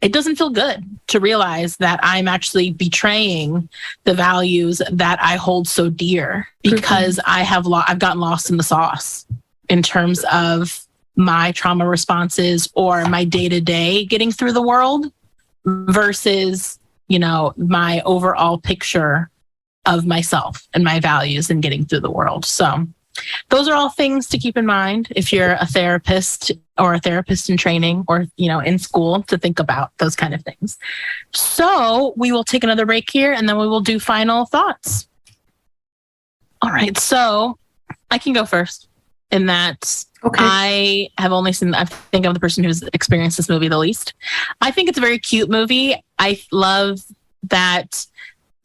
it doesn't feel good to realize that I'm actually betraying the values that I hold so dear, because I've gotten lost in the sauce in terms of my trauma responses or my day-to-day getting through the world versus, my overall picture of myself and my values and getting through the world. So those are all things to keep in mind if you're a therapist or a therapist in training or, in school, to think about those kind of things. So we will take another break here and then we will do final thoughts. All right. So I can go first in that. Okay. I think I'm the person who's experienced this movie the least. I think it's a very cute movie. I love that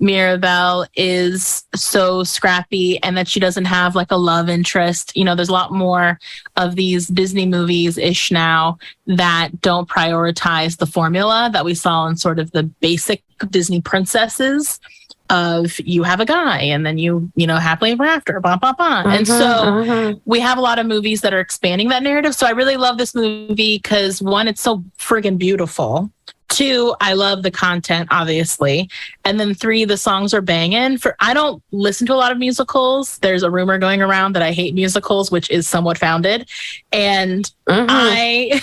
Mirabelle is so scrappy and that she doesn't have like a love interest. There's a lot more of these Disney movies-ish now that don't prioritize the formula that we saw in sort of the basic Disney princesses of you have a guy and then you happily ever after, blah, blah, blah. And so we have a lot of movies that are expanding that narrative. So I really love this movie because, one, it's so friggin' beautiful. 2, I love the content, obviously. And then 3, the songs are banging. I don't listen to a lot of musicals. There's a rumor going around that I hate musicals, which is somewhat founded. And I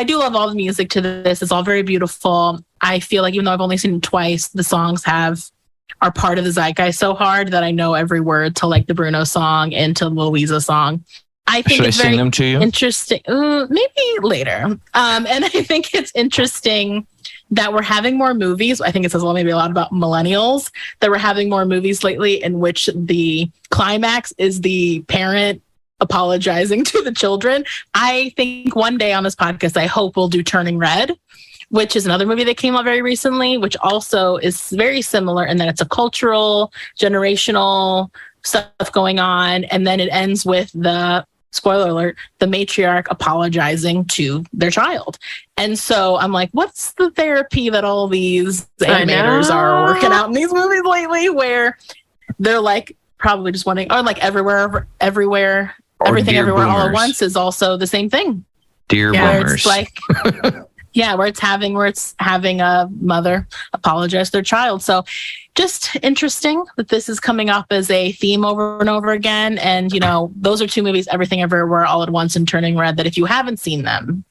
do love all the music to this. It's all very beautiful. I feel like even though I've only seen it twice, the songs are part of the zeitgeist so hard that I know every word to like the Bruno song and to Louisa song. I think it's very them to you? Interesting. Maybe later. And I think it's interesting that we're having more movies. I think it says maybe a lot about millennials, that we're having more movies lately in which the climax is the parent apologizing to the children. I think one day on this podcast, I hope we'll do Turning Red, which is another movie that came out very recently, which also is very similar in that it's a cultural, generational stuff going on. And then it ends with the, spoiler alert, the matriarch apologizing to their child. And so I'm like, what's the therapy that all these animators are working out in these movies lately, where they're like probably just wanting, or like everywhere, Or everything dear everywhere all at boomers. once is also the same thing. Dear Where boomers. it's like, where it's having a mother apologize to their child. So just interesting that this is coming up as a theme over and over again. And, you know, those are two movies, Everything Everywhere All at Once and Turning Red, that if you haven't seen them,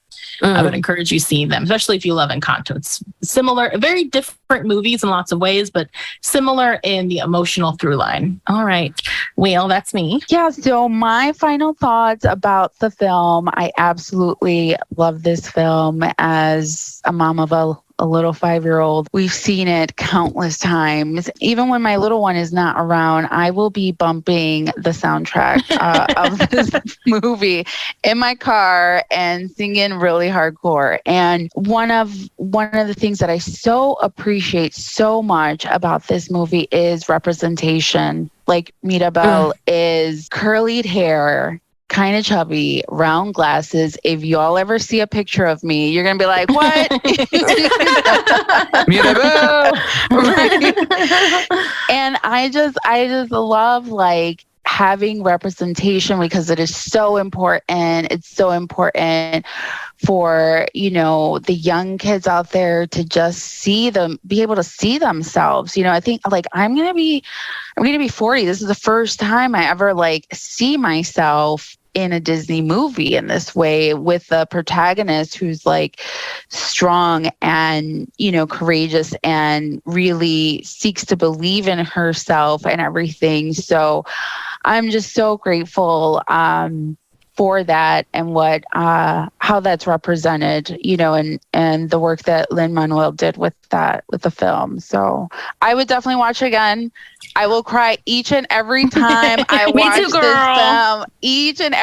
I would encourage you seeing them, especially if you love Encanto. It's similar, very different movies in lots of ways, but similar in the emotional through line. All right. Well, that's me. Yeah, so my final thoughts about the film. I absolutely love this film. As a mom of a little 5-year-old, we've seen it countless times. Even when my little one is not around, I will be bumping the soundtrack of this movie in my car and singing really hardcore. And one of the things that I so appreciate so much about this movie is representation. Like Mirabel is curlied hair, kind of chubby, round glasses. If y'all ever see a picture of me, you're gonna be like, "What?" Mirabel! And I just love like having representation, because it is so important. It's so important for, you know, the young kids out there to just be able to see themselves. You know, I think like I'm gonna be 40. This is the first time I ever like see myself in a Disney movie in this way, with the protagonist who's like strong and, you know, courageous and really seeks to believe in herself and everything. So I'm just so grateful for that, and what how that's represented, you know, and the work that Lin-Manuel did with the film. So I would definitely watch it again. I will cry each and every time I Me watch too, this girl. film. Each and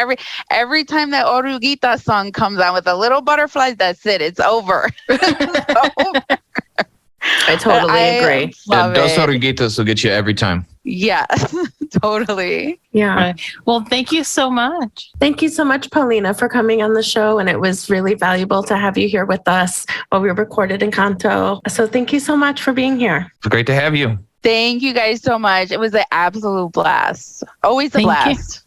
every time that Oruguita song comes on with the little butterflies, that's it. It's over. It's over. I totally agree. Love Dos it. Oruguitas will get you every time. Yeah, totally. Yeah. Well, thank you so much. Thank you so much, Paulina, for coming on the show. And it was really valuable to have you here with us while we recorded Encanto. So thank you so much for being here. It's great to have you. Thank you guys so much. It was an absolute blast. Always a Thank you. blast.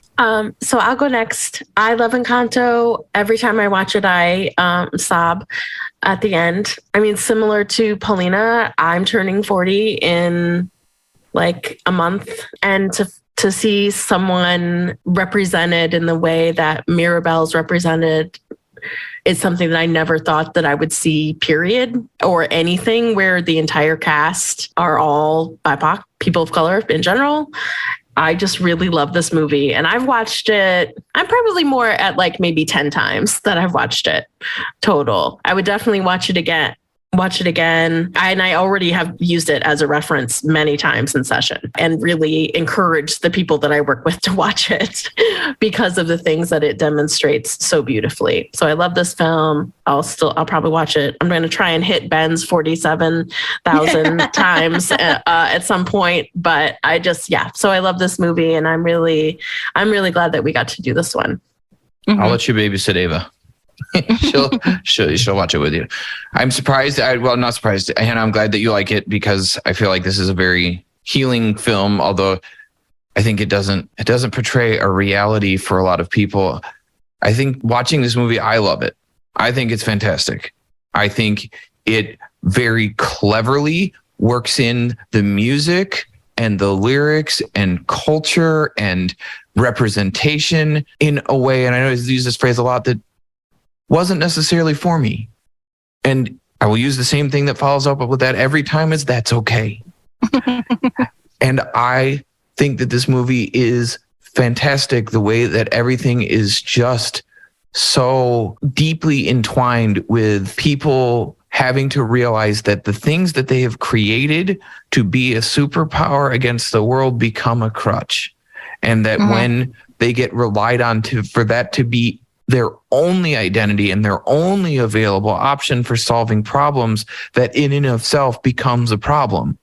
So I'll go next. I love Encanto. Every time I watch it, I sob at the end. I mean, similar to Paulina, I'm turning 40 in like a month, and to see someone represented in the way that Mirabel's represented is something that I never thought that I would see, period, or anything where the entire cast are all BIPOC, people of color in general. I just really love this movie, and I've watched it. I'm probably more at like maybe 10 times that I've watched it total. I would definitely watch it again. And I already have used it as a reference many times in session, and really encourage the people that I work with to watch it because of the things that it demonstrates so beautifully. So I love this film. I'll probably watch it. I'm going to try and hit Ben's 47,000 times at some point, but so I love this movie, and I'm really glad that we got to do this one. I'll let you babysit Ava. she'll watch it with you. I'm surprised. Not surprised. And I'm glad that you like it, because I feel like this is a very healing film. Although I think it doesn't portray a reality for a lot of people. I think watching this movie, I love it. I think it's fantastic. I think it very cleverly works in the music and the lyrics and culture and representation in a way. And I know I use this phrase a lot, that wasn't necessarily for me. And I will use the same thing that follows up with that every time, is that's okay. And I think that this movie is fantastic. The way that everything is just so deeply entwined with people having to realize that the things that they have created to be a superpower against the world become a crutch. And that when they get relied on for that to be their only identity and their only available option for solving problems, that in and of itself becomes a problem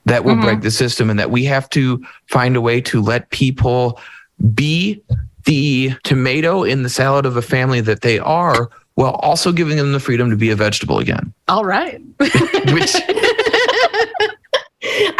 that will break the system, and that we have to find a way to let people be the tomato in the salad of a family that they are, while also giving them the freedom to be a vegetable again. All right. Which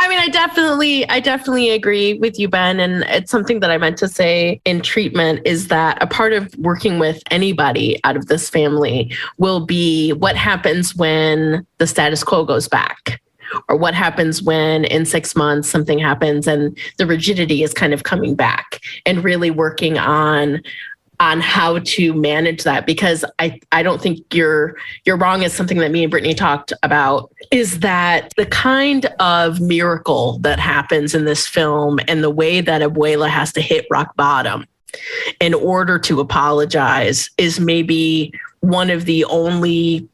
I mean, I definitely agree with you, Ben. And it's something that I meant to say in treatment, is that a part of working with anybody out of this family will be what happens when the status quo goes back, or what happens when in 6 months something happens and the rigidity is kind of coming back, and really working on how to manage that. Because I don't think you're wrong. Is something that me and Brittany talked about, is that the kind of miracle that happens in this film and the way that Abuela has to hit rock bottom in order to apologize is maybe one of the only,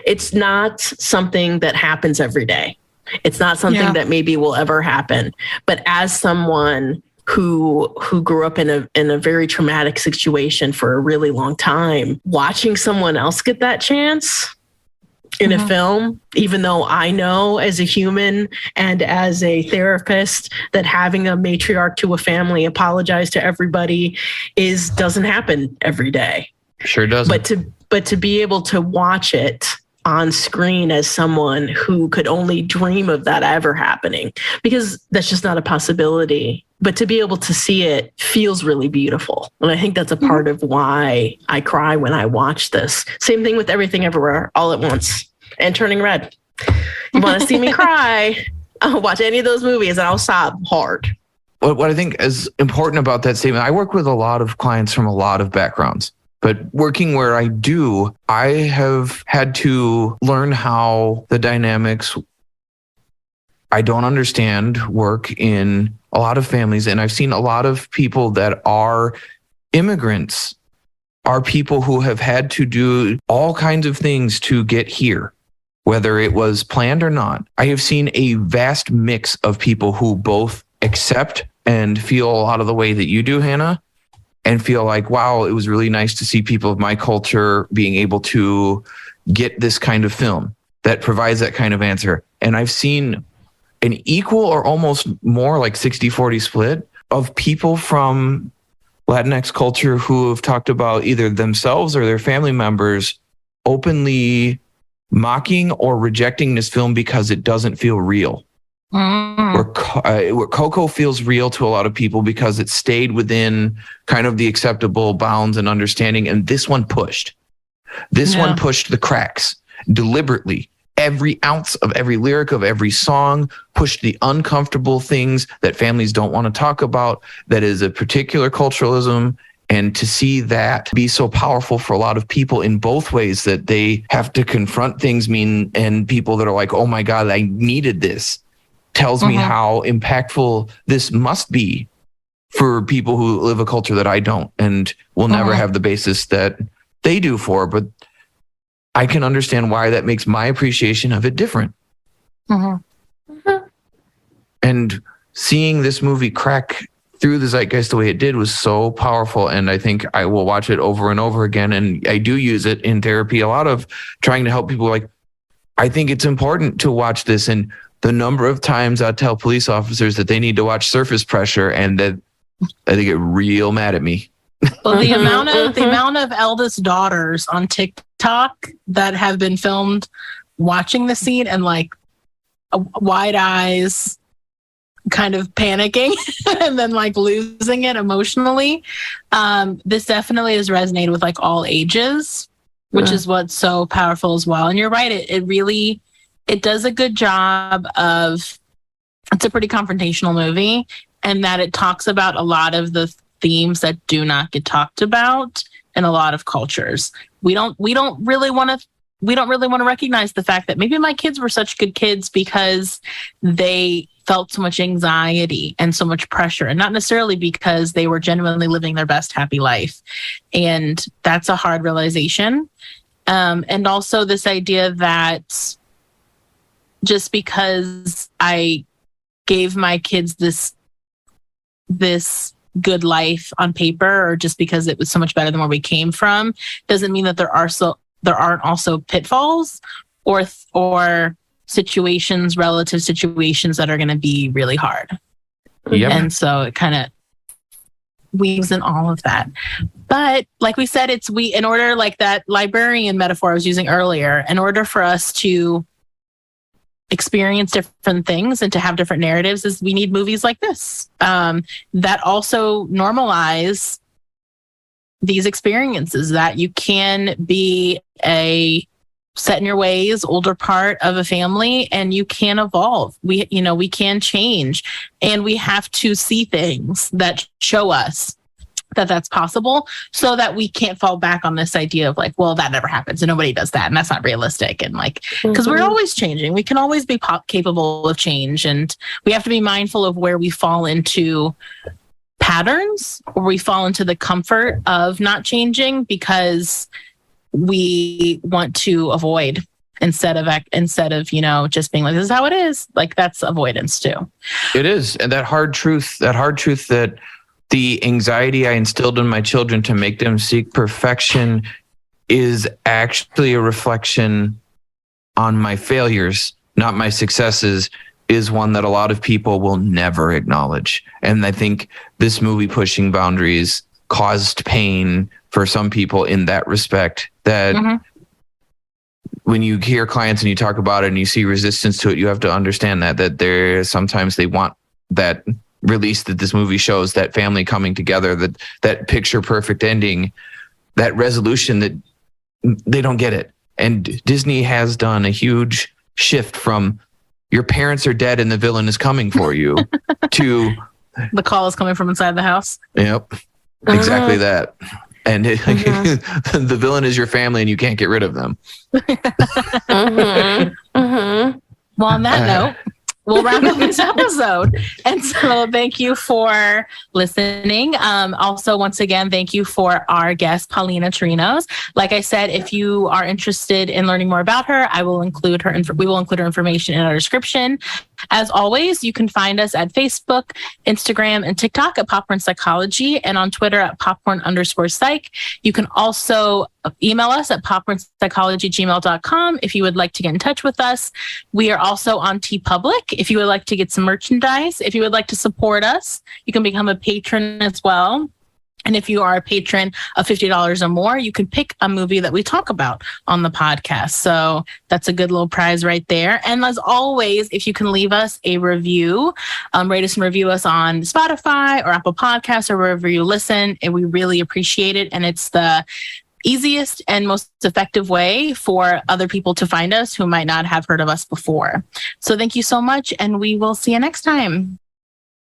it's not something that happens every day. It's not something that maybe will ever happen. But as someone who grew up in a very traumatic situation for a really long time, watching someone else get that chance in a film, even though I know as a human and as a therapist that having a matriarch to a family apologize to everybody doesn't happen every day. sure doesn't. But to be able to watch it on screen as someone who could only dream of that ever happening, because that's just not a possibility. But to be able to see it feels really beautiful. And I think that's a part of why I cry when I watch this. Same thing with Everything Everywhere All at Once and Turning Red. You want to see me cry? I'll watch any of those movies and I'll sob hard. What I think is important about that statement, I work with a lot of clients from a lot of backgrounds. But working where I do, I have had to learn how the dynamics I don't understand work in a lot of families. And I've seen a lot of people that are immigrants, are people who have had to do all kinds of things to get here, whether it was planned or not. I have seen a vast mix of people who both accept and feel a lot of the way that you do, Hannah, and feel like, wow, it was really nice to see people of my culture being able to get this kind of film that provides that kind of answer. And I've seen an equal or almost more like 60-40 split of people from Latinx culture who have talked about either themselves or their family members openly mocking or rejecting this film because it doesn't feel real. Where Coco feels real to a lot of people because it stayed within kind of the acceptable bounds and understanding. And this one pushed. This one pushed the cracks deliberately. Every ounce of every lyric of every song pushed the uncomfortable things that families don't want to talk about. That is a particular culturalism. And to see that be so powerful for a lot of people in both ways, that they have to confront things and people that are like, oh my God, I needed this, tells me how impactful this must be for people who live a culture that I don't and will never have the basis that they do for. But I can understand why that makes my appreciation of it different. And seeing this movie crack through the zeitgeist the way it did was so powerful. And I think I will watch it over and over again. And I do use it in therapy, a lot of trying to help people. Like, I think it's important to watch this. And the number of times I tell police officers that they need to watch Surface Pressure, and that they get real mad at me. Well, the amount of eldest daughters on TikTok that have been filmed watching the scene and like wide eyes, kind of panicking and then like losing it emotionally. This definitely has resonated with like all ages, which is what's so powerful as well. And you're right. It does a good job of, it's a pretty confrontational movie, and that it talks about a lot of the themes that do not get talked about in a lot of cultures. We don't really want to recognize the fact that maybe my kids were such good kids because they felt so much anxiety and so much pressure, and not necessarily because they were genuinely living their best happy life. And that's a hard realization. And also this idea that just because I gave my kids this good life on paper or just because it was so much better than where we came from doesn't mean that there aren't also pitfalls or situations, relative situations that are going to be really hard. Yep. And so it kind of weaves in all of that. But like we said, in order, like that librarian metaphor I was using earlier, in order for us to experience different things and to have different narratives, is we need movies like this that also normalize these experiences, that you can be a set in your ways older part of a family and you can evolve. We can change, and we have to see things that show us that that's possible, so that we can't fall back on this idea of like, well, that never happens and nobody does that and that's not realistic. And like, because we're always changing, we can always be capable of change, and we have to be mindful of where we fall into patterns or we fall into the comfort of not changing because we want to avoid instead of just being like, this is how it is. Like, that's avoidance too. It is. And that hard truth that the anxiety I instilled in my children to make them seek perfection is actually a reflection on my failures, not my successes, is one that a lot of people will never acknowledge. And I think this movie pushing boundaries caused pain for some people in that respect, that when you hear clients and you talk about it and you see resistance to it, you have to understand that there sometimes they want that release that this movie shows, that family coming together, that picture perfect ending, that resolution, that they don't get it. And Disney has done a huge shift from your parents are dead and the villain is coming for you to the call is coming from inside the house. Yep. Exactly that. And the villain is your family and you can't get rid of them. Well, on that note, we'll wrap up this episode. And so thank you for listening. Also, once again, thank you for our guest, Paulina Chirinos. Like I said, if you are interested in learning more about her, we will include her information in our description. As always, you can find us at Facebook, Instagram, and TikTok at Popcorn Psychology, and on Twitter at popcorn_psych. You can also email us at popcornpsychology@gmail.com if you would like to get in touch with us. We are also on TeePublic if you would like to get some merchandise. If you would like to support us, you can become a patron as well. And if you are a patron of $50 or more, you can pick a movie that we talk about on the podcast. So that's a good little prize right there. And as always, if you can leave us a review, rate us and review us on Spotify or Apple Podcasts or wherever you listen, and we really appreciate it. And it's the easiest and most effective way for other people to find us who might not have heard of us before. So thank you so much, and we will see you next time.